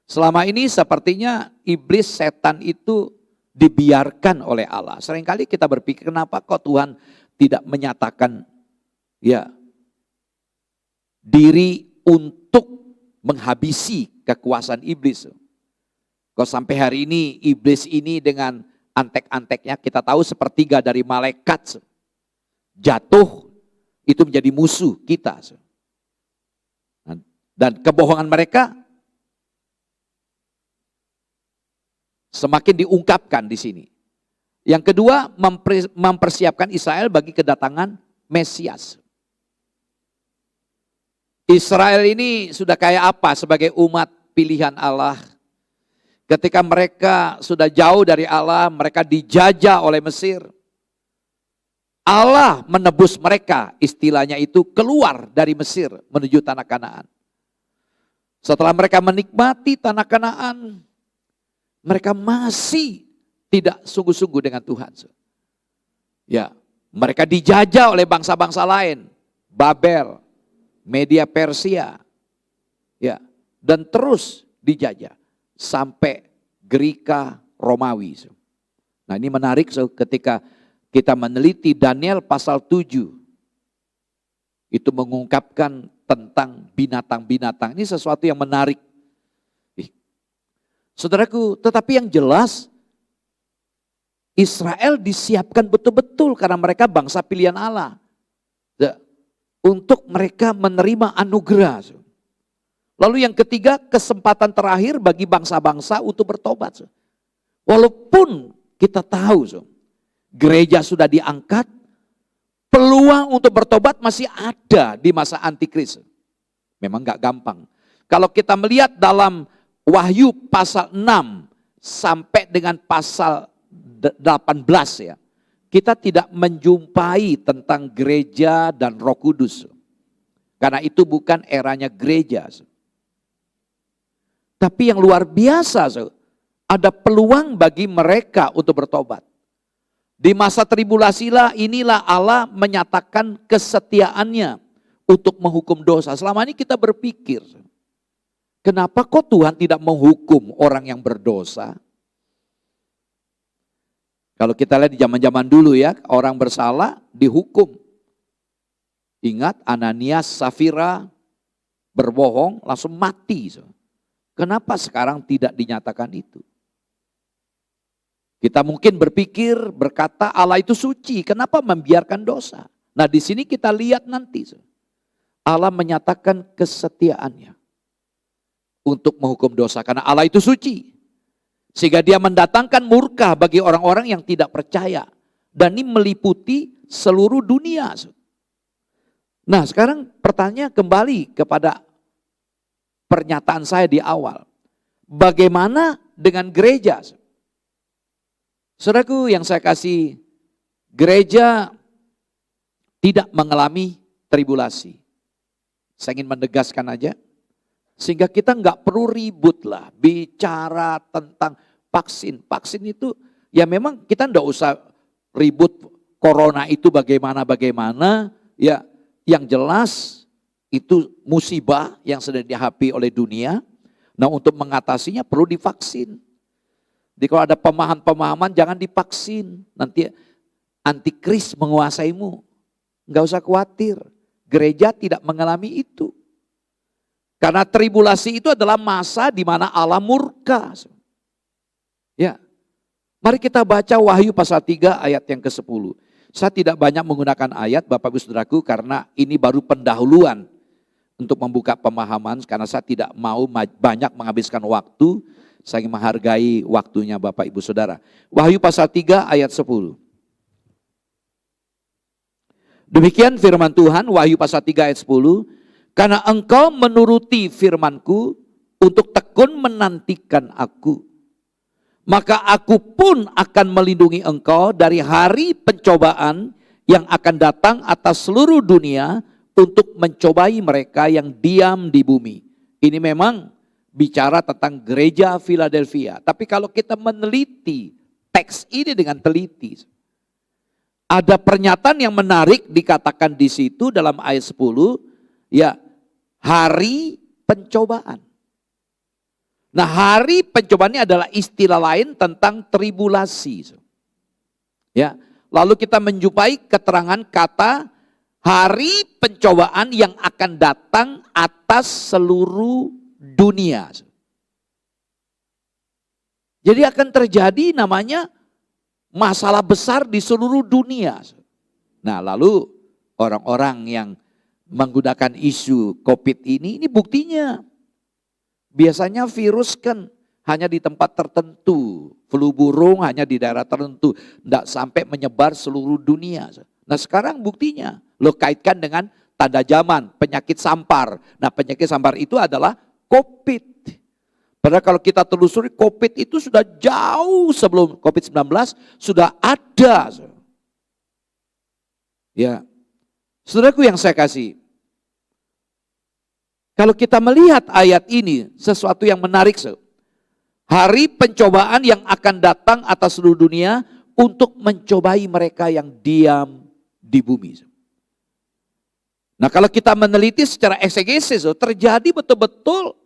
Selama ini sepertinya iblis, setan itu dibiarkan oleh Allah. Seringkali kita berpikir, kenapa kok Tuhan tidak menyatakan ya diri untuk menghabisi kekuasaan iblis. Kok sampai hari ini iblis ini dengan antek-anteknya, kita tahu sepertiga dari malaikat jatuh, itu menjadi musuh kita. Dan kebohongan mereka semakin diungkapkan di sini. Yang kedua, mempersiapkan Israel bagi kedatangan Mesias. Israel ini sudah kayak apa sebagai umat pilihan Allah? Ketika mereka sudah jauh dari Allah, mereka dijajah oleh Mesir. Allah menebus mereka, istilahnya itu keluar dari Mesir menuju tanah Kanaan. Setelah mereka menikmati tanah Kanaan, mereka masih tidak sungguh-sungguh dengan Tuhan. Ya, mereka dijajah oleh bangsa-bangsa lain, Babel, Media Persia, ya, dan terus dijajah sampai Greka Romawi. Nah, ini menarik ketika kita meneliti Daniel pasal 7. Itu mengungkapkan tentang binatang-binatang. Ini sesuatu yang menarik. Saudaraku, tetapi yang jelas Israel disiapkan betul-betul karena mereka bangsa pilihan Allah. Untuk mereka menerima anugerah. Lalu yang ketiga, kesempatan terakhir bagi bangsa-bangsa untuk bertobat. Walaupun kita tahu gereja sudah diangkat, peluang untuk bertobat masih ada di masa antikris. Memang gak gampang. Kalau kita melihat dalam Wahyu pasal 6 sampai dengan pasal 18 ya, kita tidak menjumpai tentang gereja dan Roh Kudus. Karena itu bukan eranya gereja. Tapi yang luar biasa, ada peluang bagi mereka untuk bertobat. Di masa tribulasilah inilah Allah menyatakan kesetiaannya untuk menghukum dosa. Selama ini kita berpikir, kenapa kok Tuhan tidak menghukum orang yang berdosa? Kalau kita lihat di zaman-zaman dulu ya, orang bersalah dihukum. Ingat Ananias, Safira berbohong langsung mati. Kenapa sekarang tidak dinyatakan itu? Kita mungkin berpikir, berkata Allah itu suci, kenapa membiarkan dosa? Nah di sini kita lihat nanti. Allah menyatakan kesetiaannya untuk menghukum dosa. Karena Allah itu suci. Sehingga dia mendatangkan murka bagi orang-orang yang tidak percaya. Dan ini meliputi seluruh dunia. Nah sekarang pertanyaan kembali kepada pernyataan saya di awal. Bagaimana dengan gereja? Saudaraku yang saya kasih, gereja tidak mengalami tribulasi. Saya ingin menegaskan aja. Sehingga kita nggak perlu ribut lah bicara tentang vaksin. Vaksin itu ya memang kita nggak usah ribut corona itu bagaimana. Ya yang jelas itu musibah yang sedang dihadapi oleh dunia. Nah untuk mengatasinya perlu divaksin. Jadi kalau ada pemahaman-pemahaman jangan divaksin. Nanti antikris menguasaimu. Nggak usah khawatir. Gereja tidak mengalami itu. Karena tribulasi itu adalah masa di mana Allah murka. Ya. Mari kita baca Wahyu pasal 3 ayat yang ke-10. Saya tidak banyak menggunakan ayat Bapak Ibu Saudaraku karena ini baru pendahuluan untuk membuka pemahaman, karena saya tidak mau banyak menghabiskan waktu, saya menghargai waktunya Bapak Ibu Saudara. Wahyu pasal 3 ayat 10. Demikian firman Tuhan, Wahyu pasal 3 ayat 10. Karena engkau menuruti firmanku untuk tekun menantikan aku, maka aku pun akan melindungi engkau dari hari pencobaan yang akan datang atas seluruh dunia untuk mencobai mereka yang diam di bumi. Ini memang bicara tentang gereja Philadelphia. Tapi kalau kita meneliti teks ini dengan teliti, ada pernyataan yang menarik dikatakan di situ dalam ayat 10, ya, hari pencobaan. Nah, hari pencobaan ini adalah istilah lain tentang tribulasi. Ya, lalu kita menjumpai keterangan kata hari pencobaan yang akan datang atas seluruh dunia. Jadi akan terjadi namanya masalah besar di seluruh dunia. Nah, lalu orang-orang yang menggunakan isu COVID ini buktinya. Biasanya virus kan hanya di tempat tertentu. Flu burung hanya di daerah tertentu. Tidak sampai menyebar seluruh dunia. Nah sekarang buktinya. Lo kaitkan dengan tanda zaman, penyakit sampar. Nah penyakit sampar itu adalah COVID. Padahal kalau kita telusuri COVID itu sudah jauh sebelum COVID-19 sudah ada. Ya, saudaraku yang saya kasih. Kalau kita melihat ayat ini, sesuatu yang menarik. Hari pencobaan yang akan datang atas seluruh dunia untuk mencobai mereka yang diam di bumi. Nah kalau kita meneliti secara eksegesis, terjadi betul-betul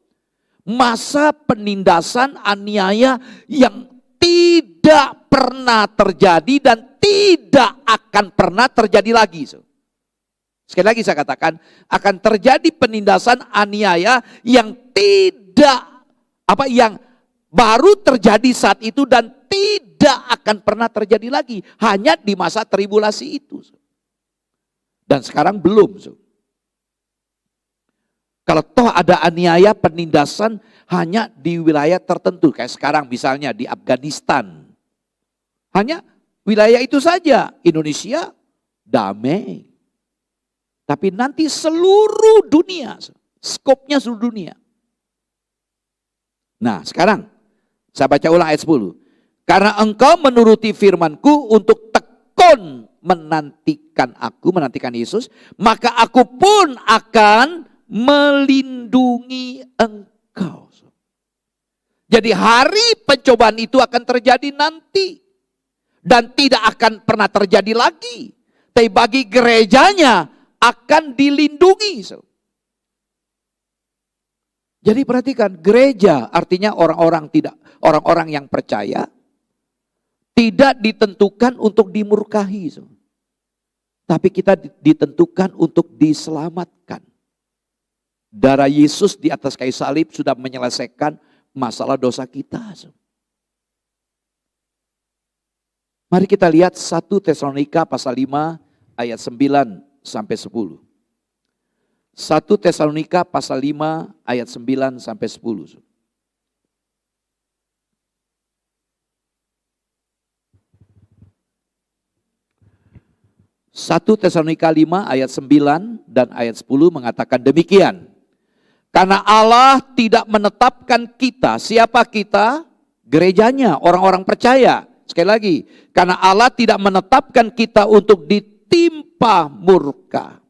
masa penindasan aniaya yang tidak pernah terjadi dan tidak akan pernah terjadi lagi. Sekali lagi saya katakan, akan terjadi penindasan aniaya yang yang baru terjadi saat itu dan tidak akan pernah terjadi lagi. Hanya di masa tribulasi itu. Dan sekarang belum. Kalau toh ada aniaya penindasan hanya di wilayah tertentu. Kayak sekarang misalnya di Afghanistan. Hanya wilayah itu saja. Indonesia damai. Tapi nanti seluruh dunia, skopnya seluruh dunia. Nah sekarang, saya baca ulang ayat 10. Karena engkau menuruti firmanku untuk tekun menantikan aku, menantikan Yesus, maka aku pun akan melindungi engkau. Jadi hari pencobaan itu akan terjadi nanti. Dan tidak akan pernah terjadi lagi. Tapi bagi gerejanya, akan dilindungi. Jadi perhatikan, gereja artinya orang-orang yang percaya tidak ditentukan untuk dimurkahi. Tapi kita ditentukan untuk diselamatkan. Darah Yesus di atas kayu salib sudah menyelesaikan masalah dosa kita. Mari kita lihat 1 Tesalonika pasal 5 ayat 9 sampai 10. 1 Tesalonika pasal 5 ayat 9 sampai 10. 1 Tesalonika 5 ayat 9 dan ayat 10 mengatakan demikian. Karena Allah tidak menetapkan kita, siapa kita? Gerejanya, orang-orang percaya. Sekali lagi, karena Allah tidak menetapkan kita untuk ditimpa murka.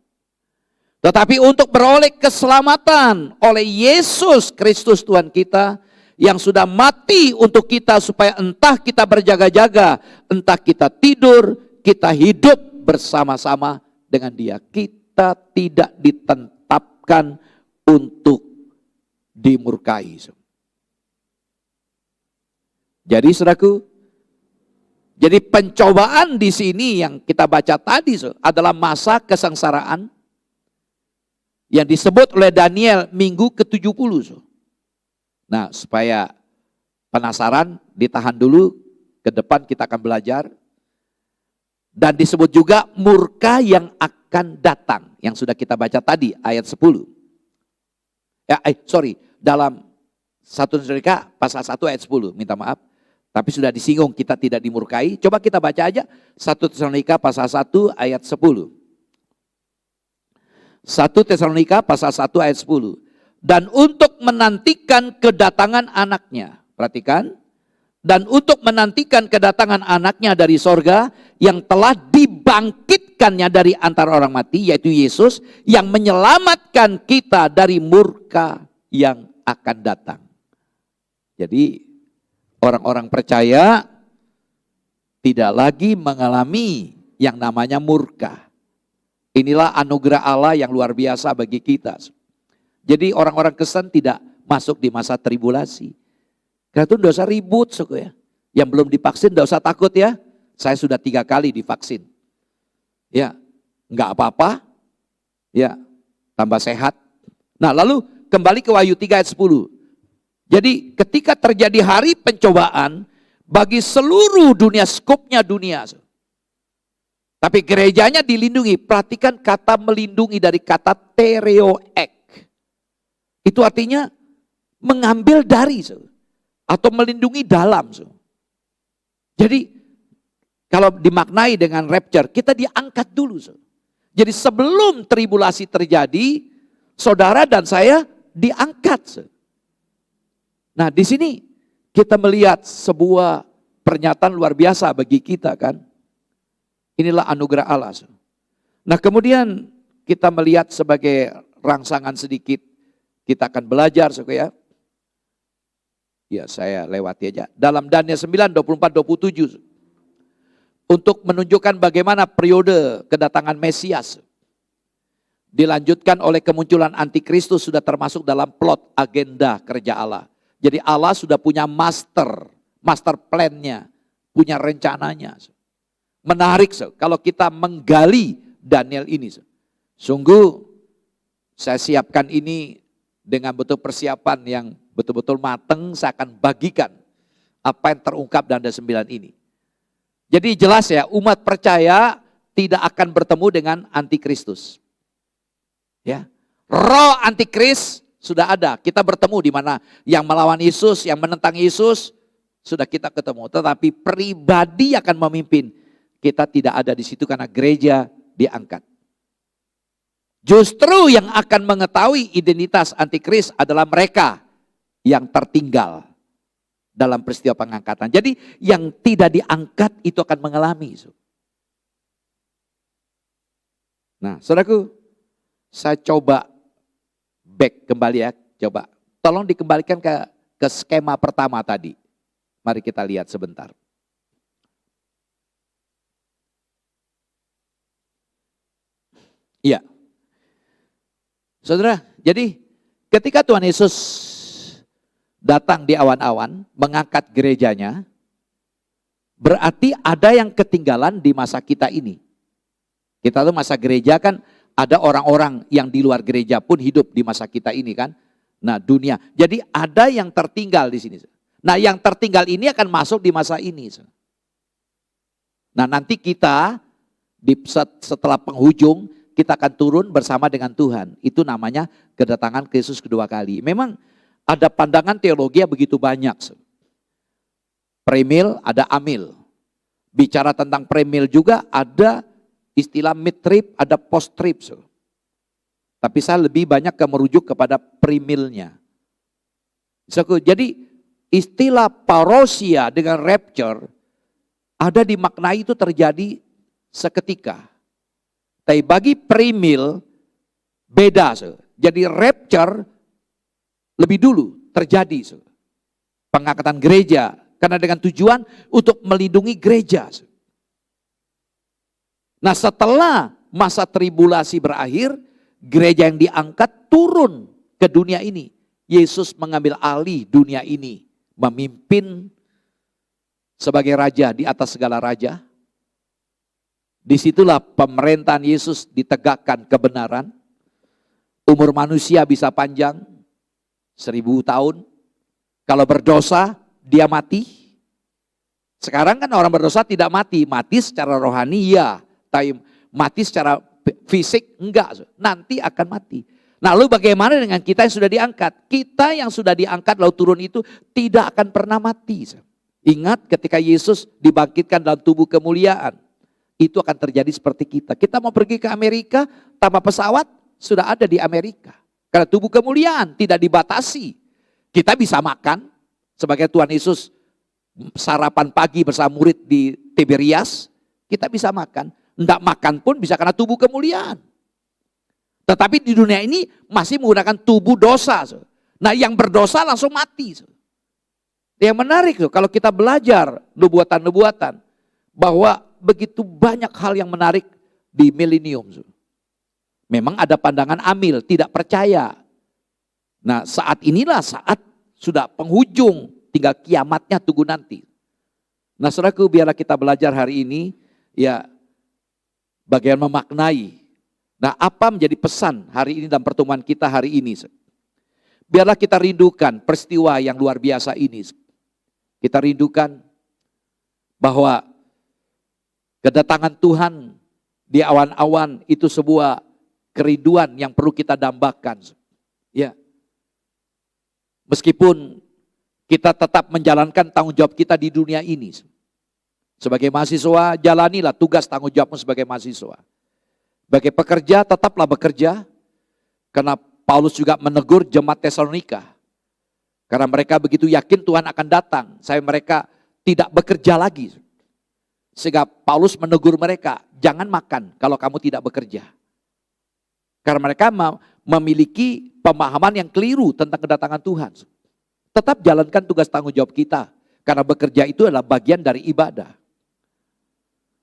Tetapi untuk beroleh keselamatan oleh Yesus Kristus Tuhan kita yang sudah mati untuk kita supaya entah kita berjaga-jaga, entah kita tidur, kita hidup bersama-sama dengan Dia. Kita tidak ditetapkan untuk dimurkai. Jadi saudaraku, jadi pencobaan di sini yang kita baca tadi adalah masa kesengsaraan yang disebut oleh Daniel minggu ke-70. Nah, supaya penasaran, ditahan dulu Ke depan kita akan belajar. Dan disebut juga murka yang akan datang. Yang sudah kita baca tadi, ayat 10. Dalam 1 Tesalonika pasal 1 ayat 10, minta maaf. Tapi sudah disinggung, kita tidak dimurkai. Coba kita baca aja 1 Tesalonika pasal 1 ayat 10. 1 Tesalonika pasal 1 ayat 10. Dan untuk menantikan kedatangan anaknya. Perhatikan. Dan untuk menantikan kedatangan anaknya dari sorga yang telah dibangkitkannya dari antara orang mati, yaitu Yesus, yang menyelamatkan kita dari murka yang akan datang. Jadi orang-orang percaya tidak lagi mengalami yang namanya murka. Inilah anugerah Allah yang luar biasa bagi kita. Jadi orang-orang Kristen tidak masuk di masa tribulasi. Karena itu tidak usah ribut, suku ya. Yang belum divaksin tidak usah takut ya. Saya sudah 3 kali divaksin. Ya, enggak apa-apa. Ya, tambah sehat. Nah, lalu kembali ke Wahyu 3 ayat 10. Jadi ketika terjadi hari pencobaan bagi seluruh dunia, skopnya dunia. Tapi gerejanya dilindungi. Perhatikan kata melindungi dari kata tereoek. Itu artinya mengambil dari. Atau melindungi dalam. Jadi kalau dimaknai dengan rapture, kita diangkat dulu. Jadi sebelum tribulasi terjadi, saudara dan saya diangkat. Nah di sini kita melihat sebuah pernyataan luar biasa bagi kita kan. Inilah anugerah Allah. Nah kemudian kita melihat sebagai rangsangan sedikit, kita akan belajar ya. Ya saya lewati aja. Dalam Daniel 9, 24-27. Untuk menunjukkan bagaimana periode kedatangan Mesias. Dilanjutkan oleh kemunculan antikristus sudah termasuk dalam plot agenda kerja Allah. Jadi Allah sudah punya master plan-nya. Punya rencananya. Menarik kalau kita menggali Daniel ini. Sungguh saya siapkan ini dengan betul persiapan yang betul-betul matang. Saya akan bagikan apa yang terungkap dalam Daniel 9 ini. Jadi jelas ya, umat percaya tidak akan bertemu dengan antikristus. Ya, roh antikris sudah ada. Kita bertemu di mana yang melawan Yesus, yang menentang Yesus sudah kita ketemu. Tetapi pribadi akan memimpin. Kita tidak ada di situ karena gereja diangkat. Justru yang akan mengetahui identitas antikris adalah mereka yang tertinggal dalam peristiwa pengangkatan. Jadi yang tidak diangkat itu akan mengalami. Nah, saudaraku, saya coba back kembali ya. Coba, tolong dikembalikan ke skema pertama tadi. Mari kita lihat sebentar. Iya. Saudara, jadi ketika Tuhan Yesus datang di awan-awan, mengangkat gerejanya, berarti ada yang ketinggalan di masa kita ini. Kita tuh masa gereja kan ada orang-orang yang di luar gereja pun hidup di masa kita ini kan. Nah dunia, jadi ada yang tertinggal di sini. Nah yang tertinggal ini akan masuk di masa ini. Nah nanti kita setelah penghujung, kita akan turun bersama dengan Tuhan. Itu namanya kedatangan Kristus kedua kali. Memang ada pandangan teologi yang begitu banyak. Premil, ada amil. Bicara tentang premil juga ada istilah mid-trib, ada post-trib. Tapi saya lebih banyak merujuk kepada premilnya. Jadi istilah parousia dengan rapture ada dimaknai itu terjadi seketika. Tapi bagi premil beda. Jadi rapture lebih dulu terjadi. Pengangkatan gereja. Karena dengan tujuan untuk melindungi gereja. Nah setelah masa tribulasi berakhir, gereja yang diangkat turun ke dunia ini. Yesus mengambil alih dunia ini. Memimpin sebagai raja di atas segala raja. Disitulah pemerintahan Yesus ditegakkan kebenaran. Umur manusia bisa panjang 1000 tahun. Kalau berdosa dia mati. Sekarang kan orang berdosa tidak mati. Mati secara rohani ya, tapi mati secara fisik enggak. Nanti akan mati. Nah, lalu bagaimana dengan kita yang sudah diangkat? Kita yang sudah diangkat lalu turun itu tidak akan pernah mati. Ingat ketika Yesus dibangkitkan dalam tubuh kemuliaan. Itu akan terjadi seperti kita. Kita mau pergi ke Amerika tanpa pesawat, sudah ada di Amerika. Karena tubuh kemuliaan tidak dibatasi. Kita bisa makan, sebagai Tuhan Yesus sarapan pagi bersama murid di Tiberias, kita bisa makan. Enggak makan pun bisa karena tubuh kemuliaan. Tetapi di dunia ini masih menggunakan tubuh dosa. Nah, yang berdosa langsung mati. Yang menarik kalau kita belajar nubuatan-nubuatan, bahwa begitu banyak hal yang menarik di milenium. Memang ada pandangan amil, tidak percaya. Nah, saat inilah saat sudah penghujung, tinggal kiamatnya tunggu nanti. Nah, saudaraku, biarlah kita belajar hari ini, ya, bagian memaknai. Nah, apa menjadi pesan hari ini dalam pertemuan kita hari ini? Biarlah kita rindukan peristiwa yang luar biasa ini. Kita rindukan bahwa kedatangan Tuhan di awan-awan itu sebuah kerinduan yang perlu kita dambakan. Ya. Meskipun kita tetap menjalankan tanggung jawab kita di dunia ini. Sebagai mahasiswa, jalanilah tugas tanggung jawabmu sebagai mahasiswa. Sebagai pekerja, tetaplah bekerja. Karena Paulus juga menegur jemaat Tesalonika. Karena mereka begitu yakin Tuhan akan datang. Mereka tidak bekerja lagi. Sehingga Paulus menegur mereka, jangan makan kalau kamu tidak bekerja. Karena mereka memiliki pemahaman yang keliru tentang kedatangan Tuhan. Tetap jalankan tugas tanggung jawab kita. Karena bekerja itu adalah bagian dari ibadah.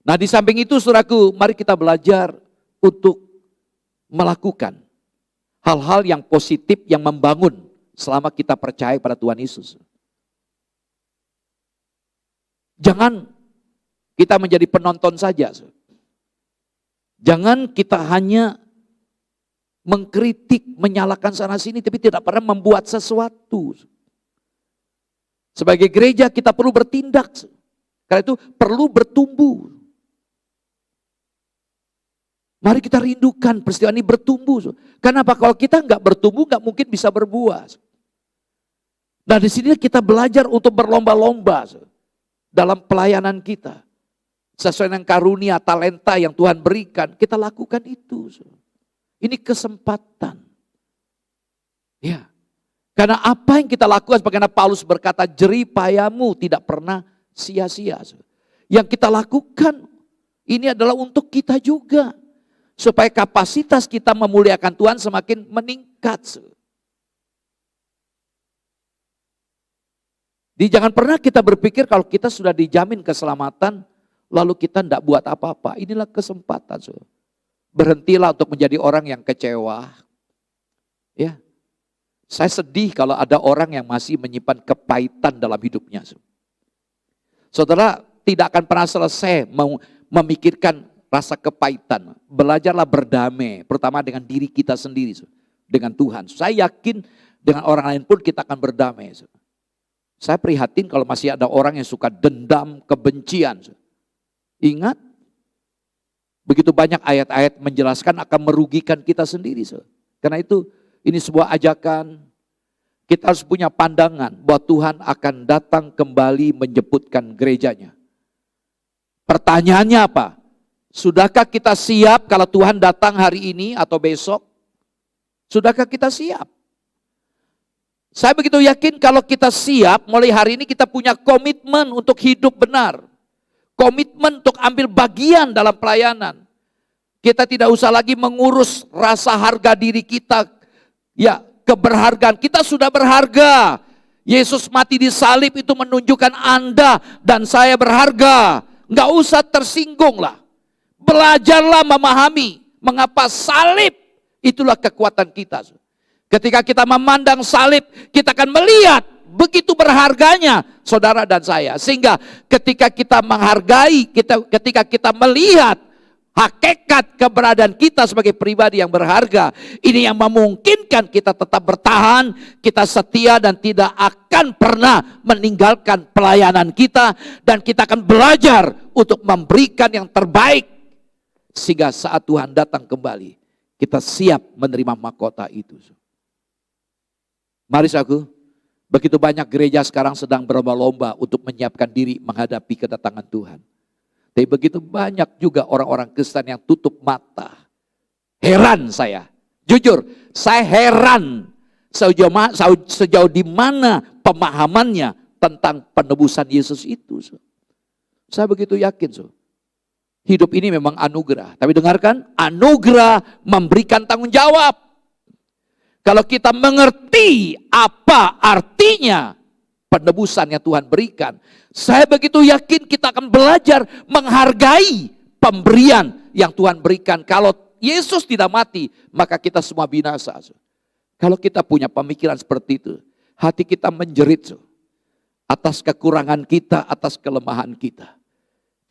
Nah, di samping itu, saudaraku, mari kita belajar untuk melakukan hal-hal yang positif, yang membangun selama kita percaya pada Tuhan Yesus. Jangan kita menjadi penonton saja. Jangan kita hanya mengkritik, menyalahkan sana sini, tapi tidak pernah membuat sesuatu. Sebagai gereja kita perlu bertindak. Karena itu perlu bertumbuh. Mari kita rindukan peristiwa ini bertumbuh. Kenapa? Kalau kita nggak bertumbuh, nggak mungkin bisa berbuah. Nah, di sini kita belajar untuk berlomba-lomba dalam pelayanan kita. Sesuai dengan karunia, talenta yang Tuhan berikan, kita lakukan itu. Ini kesempatan. Ya. Karena apa yang kita lakukan, sebagaimana Paulus berkata, jerih payamu tidak pernah sia-sia. Yang kita lakukan ini adalah untuk kita juga. Supaya kapasitas kita memuliakan Tuhan semakin meningkat. Jangan pernah kita berpikir kalau kita sudah dijamin keselamatan, lalu kita tidak buat apa-apa. Inilah kesempatan. Berhentilah untuk menjadi orang yang kecewa. Ya, saya sedih kalau ada orang yang masih menyimpan kepahitan dalam hidupnya. Saudara tidak akan pernah selesai memikirkan rasa kepahitan. Belajarlah berdamai, terutama dengan diri kita sendiri, dengan Tuhan. Saya yakin dengan orang lain pun kita akan berdamai. Saya prihatin kalau masih ada orang yang suka dendam, kebencian. Ingat, begitu banyak ayat-ayat menjelaskan akan merugikan kita sendiri. Karena itu, ini sebuah ajakan. Kita harus punya pandangan bahwa Tuhan akan datang kembali menjemputkan gerejanya. Pertanyaannya apa? Sudahkah kita siap kalau Tuhan datang hari ini atau besok? Sudahkah kita siap? Saya begitu yakin kalau kita siap, mulai hari ini kita punya komitmen untuk hidup benar. Komitmen untuk ambil bagian dalam pelayanan. Kita tidak usah lagi mengurus rasa harga diri kita. Ya, keberhargaan. Kita sudah berharga. Yesus mati di salib itu menunjukkan Anda dan saya berharga. Nggak usah tersinggung lah. Belajarlah memahami mengapa salib itulah kekuatan kita. Ketika kita memandang salib, kita akan melihat begitu berharganya saudara dan saya. Sehingga ketika kita menghargai, ketika kita melihat hakikat keberadaan kita sebagai pribadi yang berharga, ini yang memungkinkan kita tetap bertahan, kita setia dan tidak akan akan pernah meninggalkan pelayanan kita dan kita akan belajar untuk memberikan yang terbaik sehingga saat Tuhan datang kembali kita siap menerima mahkota itu. Mari saudaraku, begitu banyak gereja sekarang sedang berlomba-lomba untuk menyiapkan diri menghadapi kedatangan Tuhan. Tapi begitu banyak juga orang-orang Kristen yang tutup mata. Heran saya, jujur saya heran sejauh di mana pemahamannya tentang penebusan Yesus itu. Saya begitu yakin. Hidup ini memang anugerah. Tapi dengarkan, anugerah memberikan tanggung jawab. Kalau kita mengerti apa artinya penebusan yang Tuhan berikan, saya begitu yakin kita akan belajar menghargai pemberian yang Tuhan berikan. Kalau Yesus tidak mati, maka kita semua binasa. Kalau kita punya pemikiran seperti itu, hati kita menjerit atas kekurangan kita, atas kelemahan kita.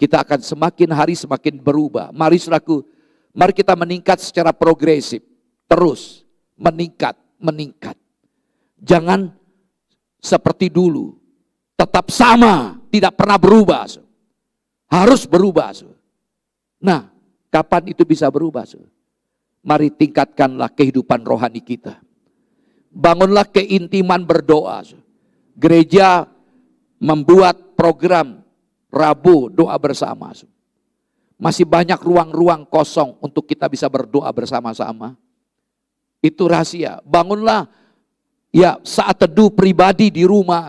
Kita akan semakin hari semakin berubah. Mari saudaraku, mari kita meningkat secara progresif. Terus meningkat. Jangan seperti dulu. Tetap sama, tidak pernah berubah. Harus berubah. Nah, kapan itu bisa berubah? Mari tingkatkanlah kehidupan rohani kita. Bangunlah keintiman berdoa. Gereja membuat program Rabu doa bersama. Masih banyak ruang-ruang kosong untuk kita bisa berdoa bersama-sama. Itu rahasia. Bangunlah ya saat teduh pribadi di rumah.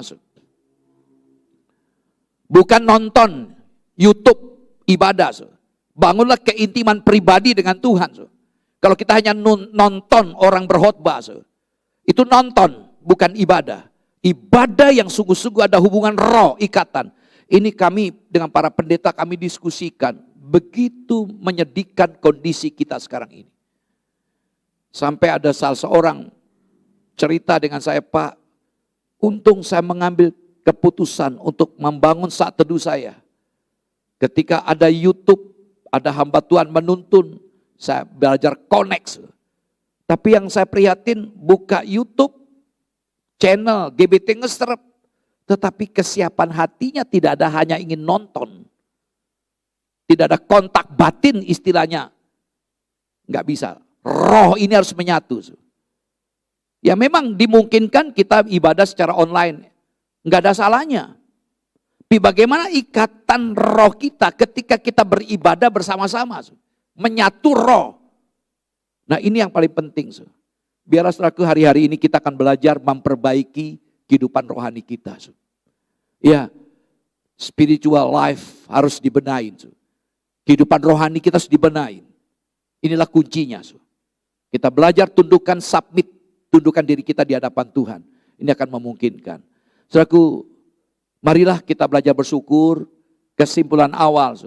Bukan nonton YouTube ibadah. Bangunlah keintiman pribadi dengan Tuhan. Kalau kita hanya nonton orang berkhotbah, itu nonton, bukan ibadah. Ibadah yang sungguh-sungguh ada hubungan roh, ikatan. Ini kami dengan para pendeta kami diskusikan. Begitu menyedihkan kondisi kita sekarang ini. Sampai ada salah seorang cerita dengan saya, Pak, untung saya mengambil keputusan untuk membangun saat teduh saya. Ketika ada YouTube, ada hamba Tuhan menuntun, saya belajar connect. Tapi yang saya prihatin, buka YouTube, channel GBT ngeserep. Tetapi kesiapan hatinya tidak ada hanya ingin nonton. Tidak ada kontak batin istilahnya. Enggak bisa. Roh ini harus menyatu. Ya memang dimungkinkan kita ibadah secara online. Enggak ada salahnya. Tapi bagaimana ikatan roh kita ketika kita beribadah bersama-sama. Menyatu roh. Nah ini yang paling penting. Biarlah saudaraku hari-hari ini kita akan belajar memperbaiki kehidupan rohani kita. Ya, spiritual life harus dibenahin. Kehidupan rohani kita harus dibenahin. Inilah kuncinya. Kita belajar tundukkan, submit, tundukkan diri kita di hadapan Tuhan. Ini akan memungkinkan. Saudaraku, marilah kita belajar bersyukur. Kesimpulan awal,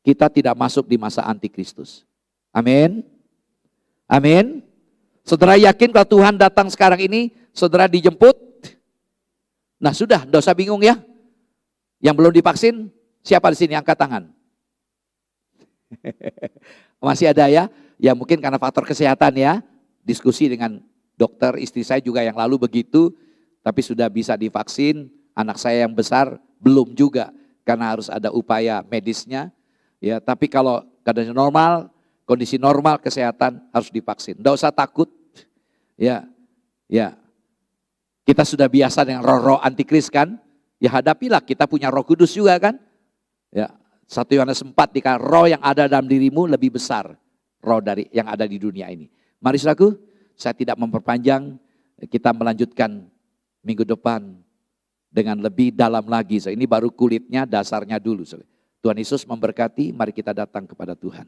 kita tidak masuk di masa antikristus. Amin. Amin. Saudara yakin kalau Tuhan datang sekarang ini, saudara dijemput? Nah sudah, tidak usah bingung ya. Yang belum divaksin, siapa di sini angkat tangan? Masih ada ya? Ya mungkin karena faktor kesehatan ya. Diskusi dengan dokter istri saya juga yang lalu begitu. Tapi sudah bisa divaksin. Anak saya yang besar belum juga. Karena harus ada upaya medisnya. Ya, tapi kalau keadaan normal, kondisi normal kesehatan harus divaksin. Tidak usah takut. Ya, ya. Kita sudah biasa dengan roh-roh antikris kan? Ya hadapilah, kita punya Roh Kudus juga kan? Ya, 1 Yohanes 4 dikatakan roh yang ada dalam dirimu lebih besar roh dari yang ada di dunia ini. Mari saudaraku, saya tidak memperpanjang, kita melanjutkan minggu depan dengan lebih dalam lagi. Ini baru kulitnya, dasarnya dulu. Tuhan Yesus memberkati, mari kita datang kepada Tuhan.